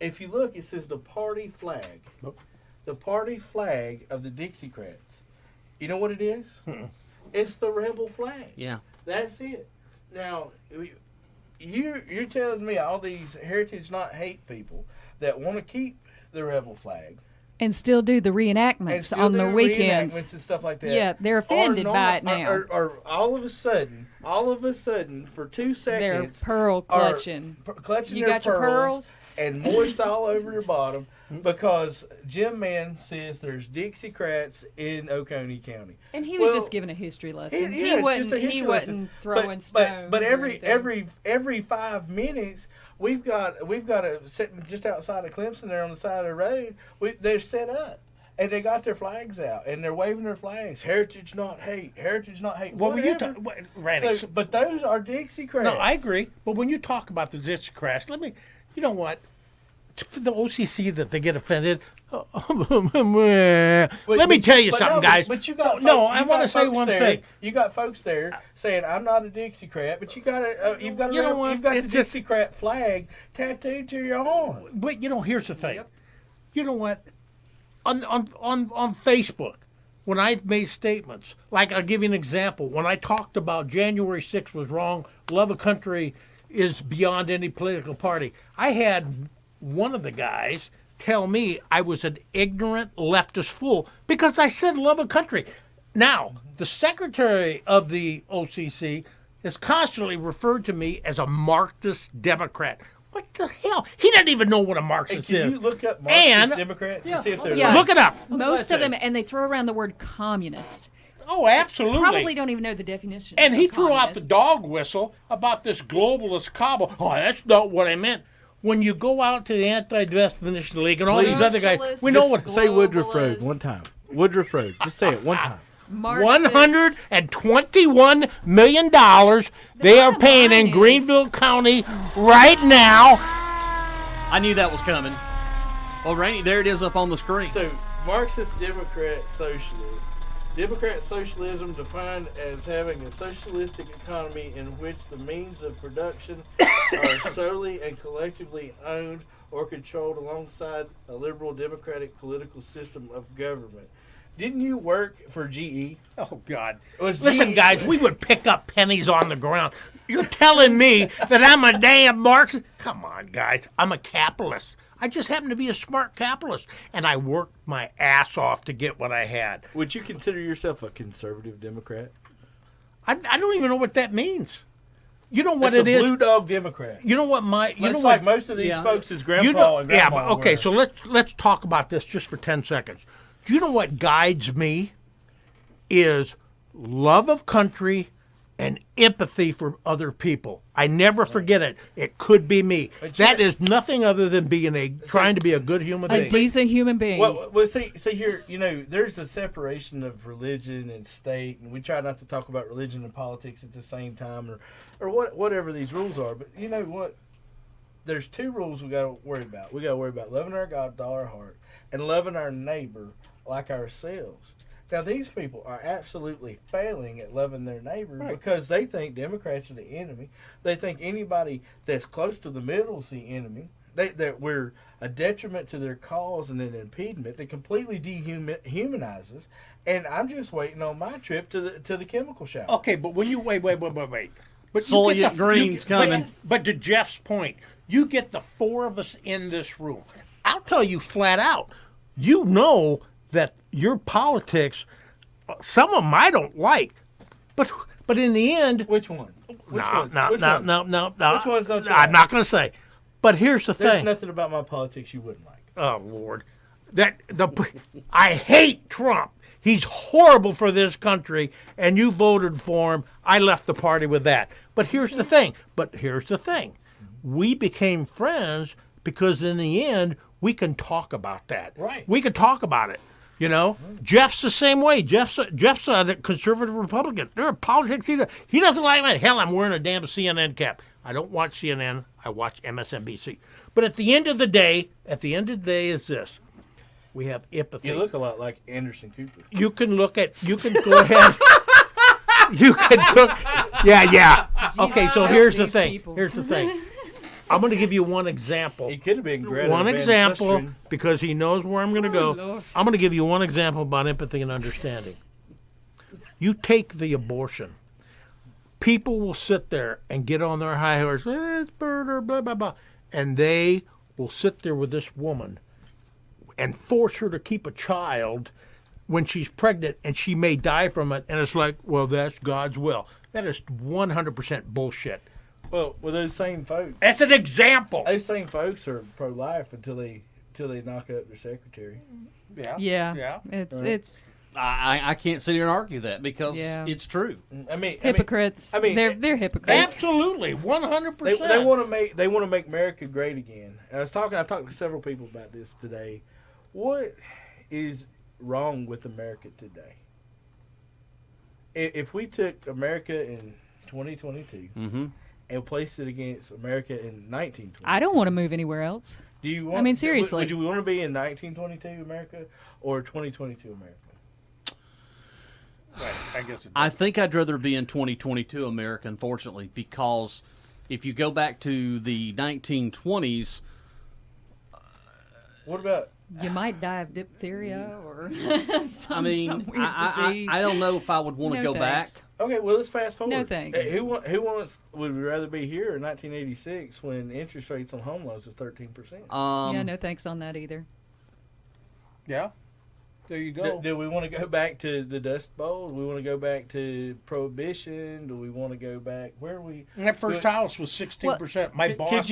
Speaker 6: If you look, it says the party flag. The party flag of the Dixiecrats. You know what it is? It's the rebel flag.
Speaker 1: Yeah.
Speaker 6: That's it. Now, you're telling me all these heritage not hate people that want to keep the rebel flag
Speaker 7: and still do the reenactments on the weekends
Speaker 6: reenactments and stuff like that.
Speaker 7: Yeah, they're offended by it now.
Speaker 6: Or all of a sudden, for 2 seconds,
Speaker 7: they're pearl clutching.
Speaker 6: Clutching
Speaker 7: You
Speaker 6: their
Speaker 7: got your pearls?
Speaker 6: and moist all over their bottom because Jim Mann says there's Dixiecrats in Oconee County.
Speaker 7: And he was just giving a history lesson.
Speaker 6: He
Speaker 7: wasn't throwing stones.
Speaker 6: But
Speaker 7: or anything.
Speaker 6: every 5 minutes we've got a sitting just outside of Clemson there on the side of the road. They're set up. And they got their flags out, and they're waving their flags. Heritage, not hate. Heritage, not hate.
Speaker 4: Well,
Speaker 6: Randy, but those are Dixiecrats.
Speaker 4: No, I agree. But when you talk about the Dixiecrats, you know what? For the OCC that they get offended. Let me tell you something, guys.
Speaker 6: But you got
Speaker 4: I want to say one thing.
Speaker 6: You got folks there saying I'm not a Dixiecrat, but you've got the Dixiecrat flag tattooed to your arm.
Speaker 4: But here's the thing. You know what? on Facebook, when I've made statements, like I'll give you an example. When I talked about January 6th was wrong, love of country is beyond any political party, I had one of the guys tell me I was an ignorant leftist fool because I said love of country. Now, the secretary of the OCC has constantly referred to me as a Marxist Democrat. What the hell? He doesn't even know what a Marxist
Speaker 6: Can
Speaker 4: is.
Speaker 6: you look up Marxist Democrats and see if they're
Speaker 7: Yeah.
Speaker 4: Look it up.
Speaker 7: Most of them, and they throw around the word communist.
Speaker 4: Oh, absolutely.
Speaker 7: Probably don't even know the definition.
Speaker 4: And
Speaker 7: of
Speaker 4: he threw out the
Speaker 7: communist.
Speaker 4: dog whistle about this globalist cabal. Oh, that's not what I meant. When you go out to the Anti-Definition League and all these other guys,
Speaker 7: Socialist,
Speaker 4: we know what.
Speaker 6: Say Woodruff Road
Speaker 7: Globalist.
Speaker 6: one time. Woodruff Road. Just say it one time.
Speaker 7: Marxist.
Speaker 4: $121 million they are paying in
Speaker 7: mine is.
Speaker 4: Greenville County right now.
Speaker 1: I knew that was coming. Well, Rainey, there it is up on the screen.
Speaker 6: So, Marxist, Democrat, Socialist. Democrat socialism defined as having a socialistic economy in which the means of production are solely and collectively owned or controlled alongside a liberal democratic political system of government. Didn't you work for GE?
Speaker 4: Oh, God.
Speaker 6: Was
Speaker 4: Listen,
Speaker 6: GE
Speaker 4: guys, we would pick up pennies on the ground. You're telling me that I'm a damn Marxist? Come on, guys. I'm a capitalist. I just happen to be a smart capitalist, and I worked my ass off to get what I had.
Speaker 6: Would you consider yourself a conservative Democrat?
Speaker 4: I don't even know what that means. You know what
Speaker 6: It's
Speaker 4: it
Speaker 6: a
Speaker 4: is?
Speaker 6: blue dog Democrat.
Speaker 4: You know what my? You know
Speaker 6: It's
Speaker 4: what?
Speaker 6: like most of these
Speaker 1: Yeah.
Speaker 6: folks' grandpa
Speaker 4: You know,
Speaker 6: and
Speaker 4: yeah,
Speaker 6: grandma
Speaker 4: but okay.
Speaker 6: were.
Speaker 4: So let's talk about this just for 10 seconds. Do you know what guides me? Is love of country and empathy for other people. I never forget it. It could be me. That is nothing other than trying to be a good human
Speaker 7: A
Speaker 4: being.
Speaker 7: decent human being.
Speaker 6: Well, see here, there's a separation of religion and state, and we try not to talk about religion and politics at the same time, or whatever these rules are. But you know what? There's two rules we got to worry about. We got to worry about loving our God with all our heart and loving our neighbor like ourselves. Now, these people are absolutely failing at loving their neighbor because they think Democrats are the enemy. They think anybody that's close to the middle is the enemy. That we're a detriment to their cause and an impediment that completely dehumanizes. And I'm just waiting on my trip to the chemical shower.
Speaker 4: Okay, but when you wait. But
Speaker 1: Soylent Green's coming.
Speaker 4: But to Jeff's point, you get the four of us in this room. I'll tell you flat out. You know that your politics, some of them I don't like, but in the end,
Speaker 6: Which one? Which one?
Speaker 4: no.
Speaker 6: Which ones don't you
Speaker 4: I'm
Speaker 6: like?
Speaker 4: not going to say. But here's the
Speaker 6: There's
Speaker 4: thing.
Speaker 6: nothing about my politics you wouldn't like.
Speaker 4: Oh Lord, I hate Trump. He's horrible for this country, and you voted for him. I left the party with that. But here's the thing. We became friends because in the end we can talk about that.
Speaker 6: Right.
Speaker 4: We can talk about it. You know, Jeff's the same way. Jeff's a conservative Republican. There are politics either. He doesn't like that. Hell, I'm wearing a damn CNN cap. I don't watch CNN. I watch MSNBC. But at the end of the day is this. We have empathy.
Speaker 6: You look a lot like Anderson Cooper.
Speaker 4: You can go ahead. You can look. Yeah. Okay, so here's the
Speaker 7: These
Speaker 4: thing.
Speaker 7: people.
Speaker 4: Here's the thing. I'm going to give you one example.
Speaker 6: He could have been Greta
Speaker 4: One
Speaker 6: Van
Speaker 4: example,
Speaker 6: Susteren.
Speaker 4: because he knows where I'm going to go.
Speaker 7: Lord.
Speaker 4: I'm going to give you one example about empathy and understanding. You take the abortion. People will sit there and get on their high horse, it's murder, blah, blah, blah. And they will sit there with this woman and force her to keep a child when she's pregnant and she may die from it. And it's like, well, that's God's will. That is 100% bullshit.
Speaker 6: Well, those same folks.
Speaker 4: That's an example.
Speaker 6: Those same folks are pro-life until they knock up their secretary.
Speaker 7: Yeah. It's
Speaker 1: I can't sit here and argue that because
Speaker 7: Yeah.
Speaker 1: it's true.
Speaker 6: I mean,
Speaker 7: hypocrites.
Speaker 6: I mean,
Speaker 7: they're hypocrites.
Speaker 4: Absolutely, 100%.
Speaker 6: They want to make America great again. And I talked to several people about this today. What is wrong with America today? If we took America in 2022 and placed it against America in 1922,
Speaker 7: I don't want to move anywhere else.
Speaker 6: do you want?
Speaker 7: I mean, seriously.
Speaker 6: Would you want to be in 1922 America or 2022 America?
Speaker 4: Right, I guess
Speaker 1: I think I'd rather be in 2022 America, unfortunately, because if you go back to the 1920s,
Speaker 6: What about
Speaker 7: You might die of diphtheria or some weird disease.
Speaker 1: I don't know if I would want to
Speaker 7: No
Speaker 1: go
Speaker 7: thanks.
Speaker 6: Okay, well, let's fast forward.
Speaker 7: No thanks.
Speaker 6: Who would rather be here in 1986 when interest rates on home loans was 13%?
Speaker 7: Yeah, no thanks on that either.
Speaker 4: Yeah. There you go.
Speaker 6: Do we want to go back to the Dust Bowl? Do we want to go back to Prohibition? Do we want to go back? Where are we?
Speaker 4: And that first house was 16%. My boss.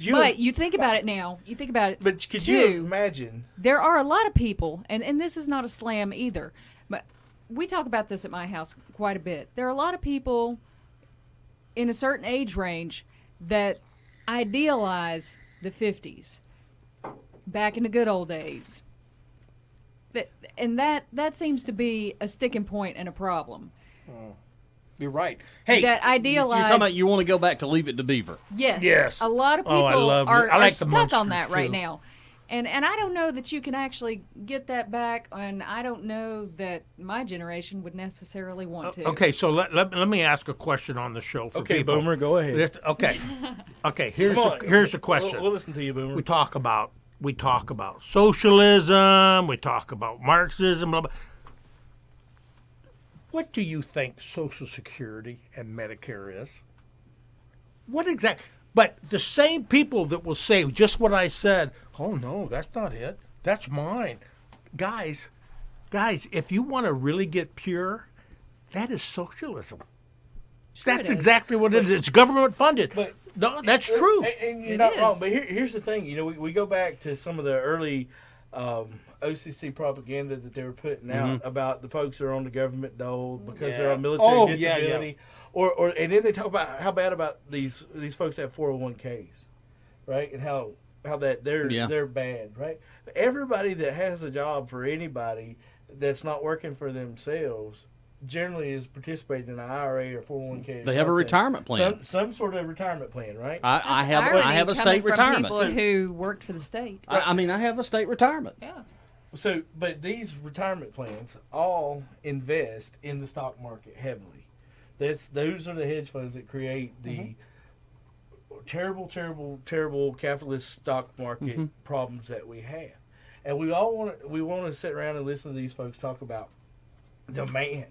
Speaker 7: But you think about it now. You think about it.
Speaker 6: But could
Speaker 7: too,
Speaker 6: you imagine?
Speaker 7: There are a lot of people, and this is not a slam either, but we talk about this at my house quite a bit. There are a lot of people in a certain age range that idealize the 50s, back in the good old days. And that seems to be a sticking point and a problem.
Speaker 4: You're right. Hey,
Speaker 7: that idealize.
Speaker 1: You're talking about you want to go back to Leave It to Beaver.
Speaker 7: Yes.
Speaker 4: Yes.
Speaker 7: A lot of
Speaker 4: Oh, I
Speaker 7: people
Speaker 4: love it.
Speaker 7: are,
Speaker 4: I like
Speaker 7: are
Speaker 4: the
Speaker 7: stuck on
Speaker 4: Munsters,
Speaker 7: that right
Speaker 4: too.
Speaker 7: now. And I don't know that you can actually get that back, and I don't know that my generation would necessarily want to.
Speaker 4: Okay, so let me ask a question on the show for
Speaker 6: Okay,
Speaker 4: people.
Speaker 6: Boomer, go ahead.
Speaker 4: Okay. Okay,
Speaker 6: Come on.
Speaker 4: here's a question.
Speaker 6: We'll listen to you, Boomer.
Speaker 4: We talk about socialism, we talk about Marxism, blah, blah. What do you think Social Security and Medicare is? What exactly? But the same people that will say just what I said, oh no, that's not it. That's mine. Guys, if you want to really get pure, that is socialism.
Speaker 7: Sure
Speaker 4: That's
Speaker 7: it is.
Speaker 4: exactly what it is. It's government funded.
Speaker 6: But-
Speaker 4: no, that's true.
Speaker 6: And you're
Speaker 7: It
Speaker 6: not wrong,
Speaker 7: is.
Speaker 6: but here's the thing. You know, we go back to some of the early OCC propaganda that they were putting out about the folks that are on the government dole because they're on military
Speaker 4: Oh, yeah,
Speaker 6: disability. Or and then they talk about how bad about these folks that have 401ks, right? And how that they're bad, right? Everybody that has a job for anybody that's not working for themselves generally is participating in an IRA or 401k.
Speaker 1: They have a retirement plan.
Speaker 6: Some sort of retirement plan, right?
Speaker 1: I
Speaker 7: That's irony
Speaker 1: have a
Speaker 7: coming
Speaker 1: state
Speaker 7: from
Speaker 1: retirement.
Speaker 7: people who worked for the state.
Speaker 1: I mean, I have a state retirement.
Speaker 7: Yeah.
Speaker 6: So, but these retirement plans all invest in the stock market heavily. Those are the hedge funds that create the terrible capitalist stock market problems that we have. And we want to sit around and listen to these folks talk about the man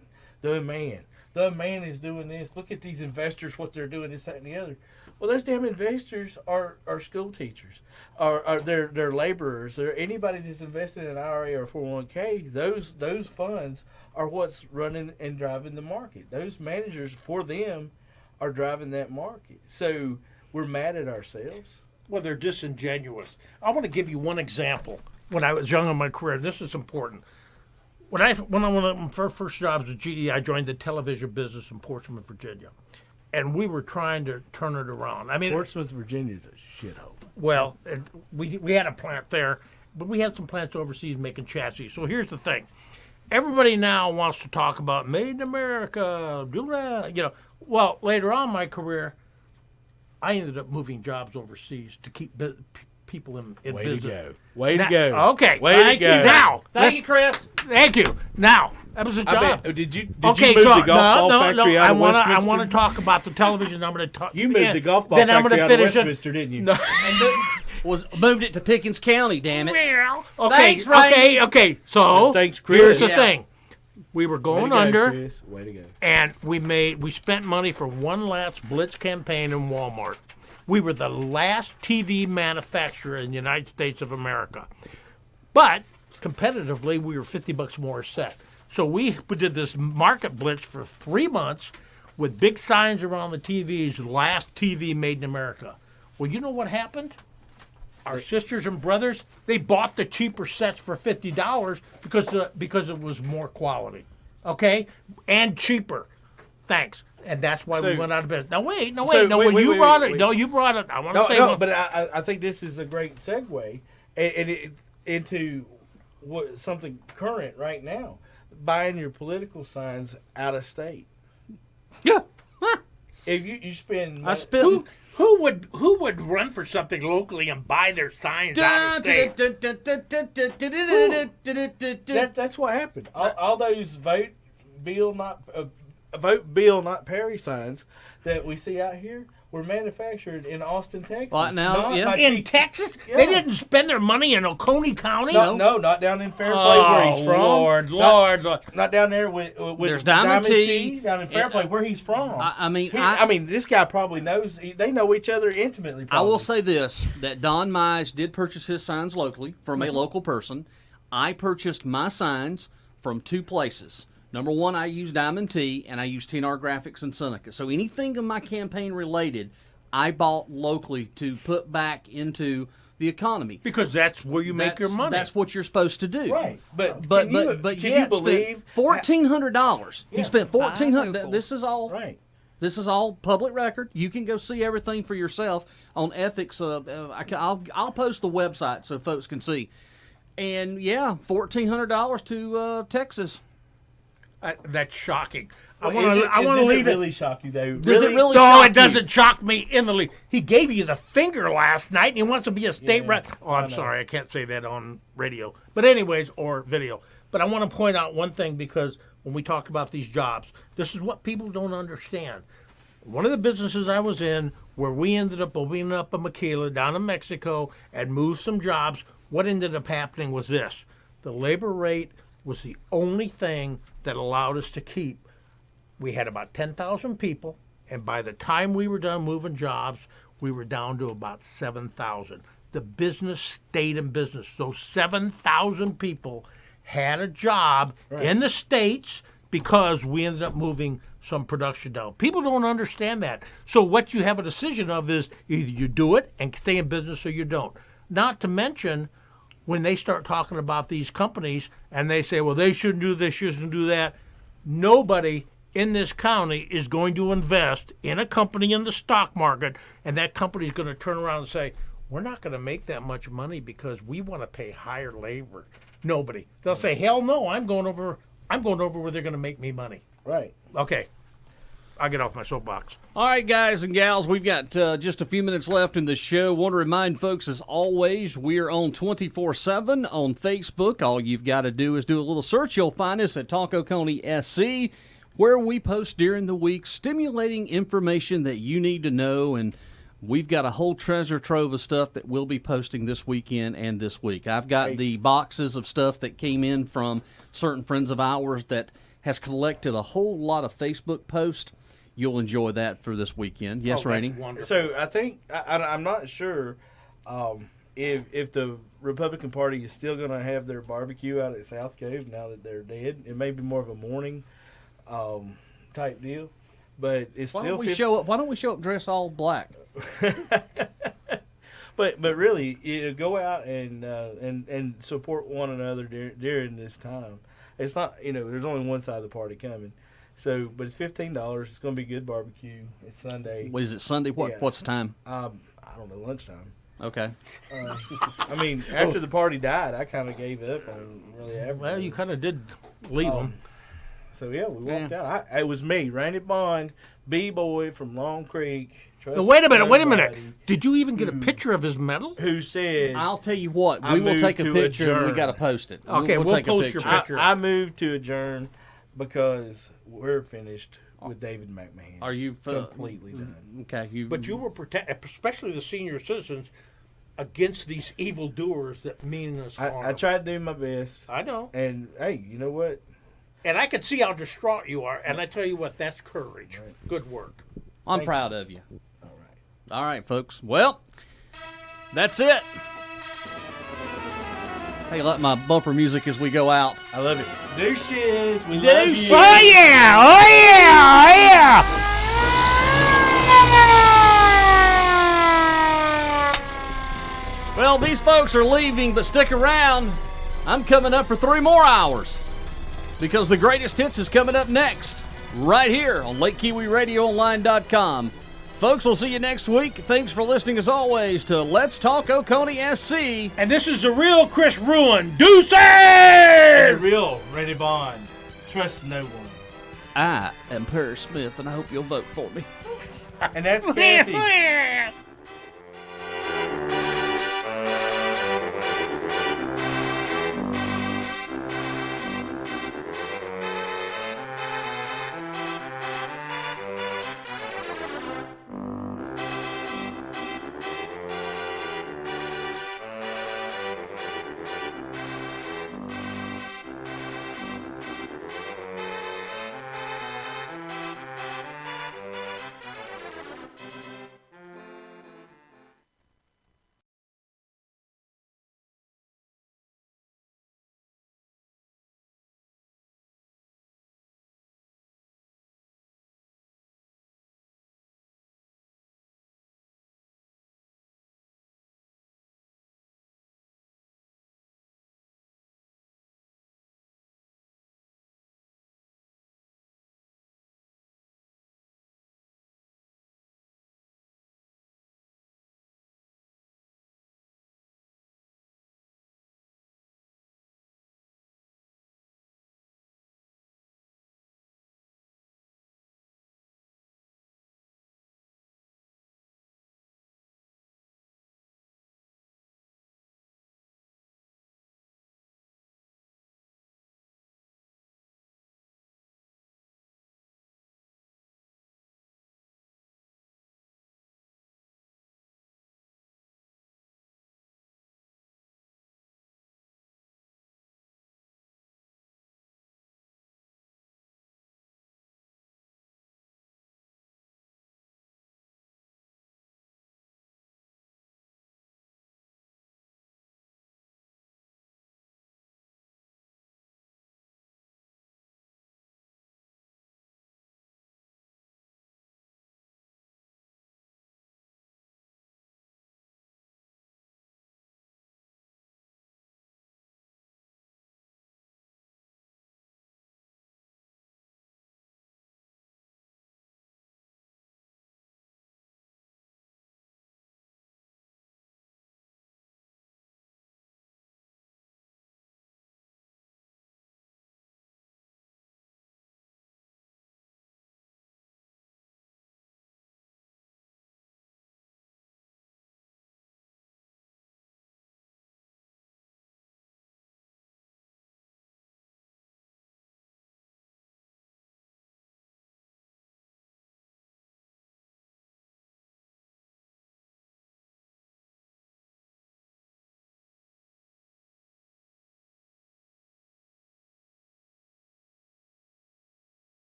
Speaker 6: is doing this. Look at these investors, what they're doing, this, that, and the other. Well, those damn investors are school teachers, they're laborers. They're anybody that's invested in an IRA or 401k. Those funds are what's running and driving the market. Those managers for them are driving that market. So we're mad at ourselves.
Speaker 4: Well, they're disingenuous. I want to give you one example. When I was young in my career, this is important. When I my first job as a GE, I joined the television business in Portsmouth, Virginia, and we were trying to turn it around. I mean,
Speaker 6: Portsmouth, Virginia is a shithole.
Speaker 4: well, we had a plant there, but we had some plants overseas making chassis. So here's the thing: everybody now wants to talk about made in America, do that, Well, later on in my career, I ended up moving jobs overseas to keep people in business.
Speaker 6: Way to
Speaker 4: Now-
Speaker 6: go.
Speaker 4: Okay.
Speaker 6: Way
Speaker 4: Thank
Speaker 6: to go.
Speaker 4: you. Now,
Speaker 1: Thank you, Chris.
Speaker 4: thank you. Now, that was a job.
Speaker 6: Did you
Speaker 4: Okay,
Speaker 6: move
Speaker 4: so
Speaker 6: the golf ball factory out
Speaker 4: I
Speaker 6: of
Speaker 4: want
Speaker 6: Westminster?
Speaker 4: to talk about the television. I'm going to talk.
Speaker 6: You moved the golf ball
Speaker 4: then I'm
Speaker 6: factory
Speaker 4: gonna
Speaker 6: out of
Speaker 4: finish it.
Speaker 6: Westminster, didn't you?
Speaker 1: Moved it to Pickens County, damn it.
Speaker 4: Okay,
Speaker 1: Thanks, Ray.
Speaker 4: okay. So
Speaker 6: Thanks, Chris.
Speaker 4: here's the
Speaker 1: Yeah.
Speaker 4: thing: we were going
Speaker 6: Way to go,
Speaker 4: under,
Speaker 6: Chris. Way to go.
Speaker 4: and we spent money for one last blitz campaign in Walmart. We were the last TV manufacturer in the United States of America, but competitively, we were $50 more a set. So we did this market blitz for 3 months with big signs around the TVs, last TV made in America. Well, you know what happened? Our sisters and brothers, they bought the cheaper sets for $50 because it was more quality, okay, and cheaper. Thanks, and that's why we
Speaker 6: So-
Speaker 4: went out of business. Now wait,
Speaker 6: So,
Speaker 4: when
Speaker 6: wait,
Speaker 4: you
Speaker 6: wait,
Speaker 4: brought
Speaker 6: wait,
Speaker 4: it,
Speaker 6: wait.
Speaker 4: no, you brought it. I want to
Speaker 6: No,
Speaker 4: say,
Speaker 6: no,
Speaker 4: one-
Speaker 6: but I think this is a great segue into something current right now. Buying your political signs out of state.
Speaker 1: Yeah.
Speaker 6: If you spend
Speaker 1: I spent.
Speaker 4: who would run for something locally and buy their signs out of state?
Speaker 6: that's what happened. All those vote bill not Perry signs that we see out here were manufactured in Austin, Texas.
Speaker 1: Well, now,
Speaker 6: Not
Speaker 1: yeah.
Speaker 6: by
Speaker 4: In
Speaker 6: T-
Speaker 4: Texas,
Speaker 6: Yeah.
Speaker 4: they didn't spend their money in Oconee County.
Speaker 6: No, not down in Fairplay where he's from.
Speaker 4: Lord,
Speaker 6: Not-
Speaker 4: Lord.
Speaker 6: Not down there with
Speaker 1: There's Diamond T.
Speaker 6: down in Fairplay where he's from.
Speaker 1: I mean,
Speaker 6: I mean, this guy probably knows. They know each other intimately.
Speaker 1: I
Speaker 6: Probably.
Speaker 1: will say this, that Don Mize did purchase his signs locally from a local person. I purchased my signs from 2 places. Number one, I use Diamond T, and I use TNR Graphics in Seneca. So anything of my campaign related, I bought locally to put back into the economy.
Speaker 4: Because that's where you make your money.
Speaker 1: That's what you're supposed to do.
Speaker 6: Right, but
Speaker 1: But
Speaker 6: can
Speaker 1: yet
Speaker 6: you believe
Speaker 1: $1,400? He spent $1,400.
Speaker 7: Local.
Speaker 1: This is all
Speaker 6: Right.
Speaker 1: This is all public record. You can go see everything for yourself on ethics. I'll post the website so folks can see. And yeah, $1,400 to Texas.
Speaker 4: That's shocking. I
Speaker 6: Well,
Speaker 4: want to
Speaker 6: does
Speaker 4: leave
Speaker 6: it
Speaker 4: it.
Speaker 6: really shock you though?
Speaker 1: Does it really
Speaker 4: No,
Speaker 1: shock
Speaker 4: it doesn't shock me in the least. He gave you the finger last night, and he wants to be a state
Speaker 6: Yeah,
Speaker 4: rep. Oh, I'm sorry, I can't say that on radio. But anyways, or video. But I want to point out one thing, because when we talk about these jobs, this is what people don't understand. One of the businesses I was in, where we ended up opening up a maquila down in Mexico and moved some jobs, what ended up happening was this. The labor rate was the only thing that allowed us to keep. We had about 10,000 people, and by the time we were done moving jobs, we were down to about 7,000. The business stayed in business. Those 7,000 people had a job in the States because we ended up moving some production down. People don't understand that. So what you have a decision of is either you do it and stay in business or you don't. Not to mention, when they start talking about these companies and they say, well, they shouldn't do this, shouldn't do that, nobody in this county is going to invest in a company in the stock market, and that company is going to turn around and say, we're not going to make that much money because we want to pay higher labor. Nobody. They'll say, hell no, I'm going over where they're going to make me money.
Speaker 6: Right.
Speaker 4: Okay. I'll get off my soapbox.
Speaker 1: All right, guys and gals, we've got just a few minutes left in the show. Want to remind folks, as always, we're on 24/7 on Facebook. All you've got to do is do a little search. You'll find us at Talk Oconee SC, where we post during the week stimulating information that you need to know. And we've got a whole treasure trove of stuff that we'll be posting this weekend and this week. I've got the boxes of stuff that came in from certain friends of ours that has collected a whole lot of Facebook posts. You'll enjoy that for this weekend. Yes, Rainey?
Speaker 6: So I think I'm not sure if the Republican Party is still going to have their barbecue out at South Cove now that they're dead. It may be more of a morning type deal, but it's
Speaker 1: Why
Speaker 6: still.
Speaker 1: don't we show up? Why don't we show up dressed all black?
Speaker 6: But really, go out and support one another during this time. It's not, there's only one side of the party coming. So, but it's $15. It's going to be good barbecue. It's Sunday.
Speaker 1: What is it, Sunday?
Speaker 6: Yeah.
Speaker 1: What's the time?
Speaker 6: I don't know, lunchtime.
Speaker 1: Okay.
Speaker 6: I mean, after the party died, I kind of gave up on really everything.
Speaker 4: Well, you kind of did leave them.
Speaker 6: So, yeah, we walked out. It was me, Randy Bond, B-boy from Long Creek.
Speaker 4: Wait a minute. Did you even get a picture of his medal?
Speaker 6: Who said...
Speaker 1: I'll tell you what.
Speaker 6: I
Speaker 1: We will
Speaker 6: moved
Speaker 1: take a
Speaker 6: to
Speaker 1: picture and we
Speaker 6: adjourn.
Speaker 1: got to post it.
Speaker 4: Okay, we'll
Speaker 1: take
Speaker 4: post
Speaker 1: a
Speaker 4: your
Speaker 1: picture.
Speaker 4: picture.
Speaker 6: I moved to adjourn because we're finished with David McMahon.
Speaker 1: Are you
Speaker 6: completely done?
Speaker 1: Okay.
Speaker 4: But you were especially the senior citizens, against these evildoers that mean us harm.
Speaker 6: I tried to do my best.
Speaker 4: I know.
Speaker 6: And, hey, you know what?
Speaker 4: And I could see how distraught you are. And I tell you what, that's courage.
Speaker 6: Right.
Speaker 4: Good work.
Speaker 1: I'm proud of you.
Speaker 6: All right.
Speaker 1: All right, folks. Well, that's it. Hey, like my bumper music as we go out.
Speaker 6: I love it. Deuces. We love you.
Speaker 4: Oh, yeah. Oh, yeah. Oh, yeah.
Speaker 1: Well, these folks are leaving, but stick around. I'm coming up for 3 more hours because the greatest hits is coming up next, right here on LakeKiwiRadioOnline.com. Folks, we'll see you next week. Thanks for listening, as always, to Let's Talk Oconee SC.
Speaker 4: And this is the real Chris Ruin. Deuces!
Speaker 6: The real Randy Bond. Trust no one.
Speaker 1: I am Perry Smith, and I hope you'll vote for me.
Speaker 6: And that's Kathy.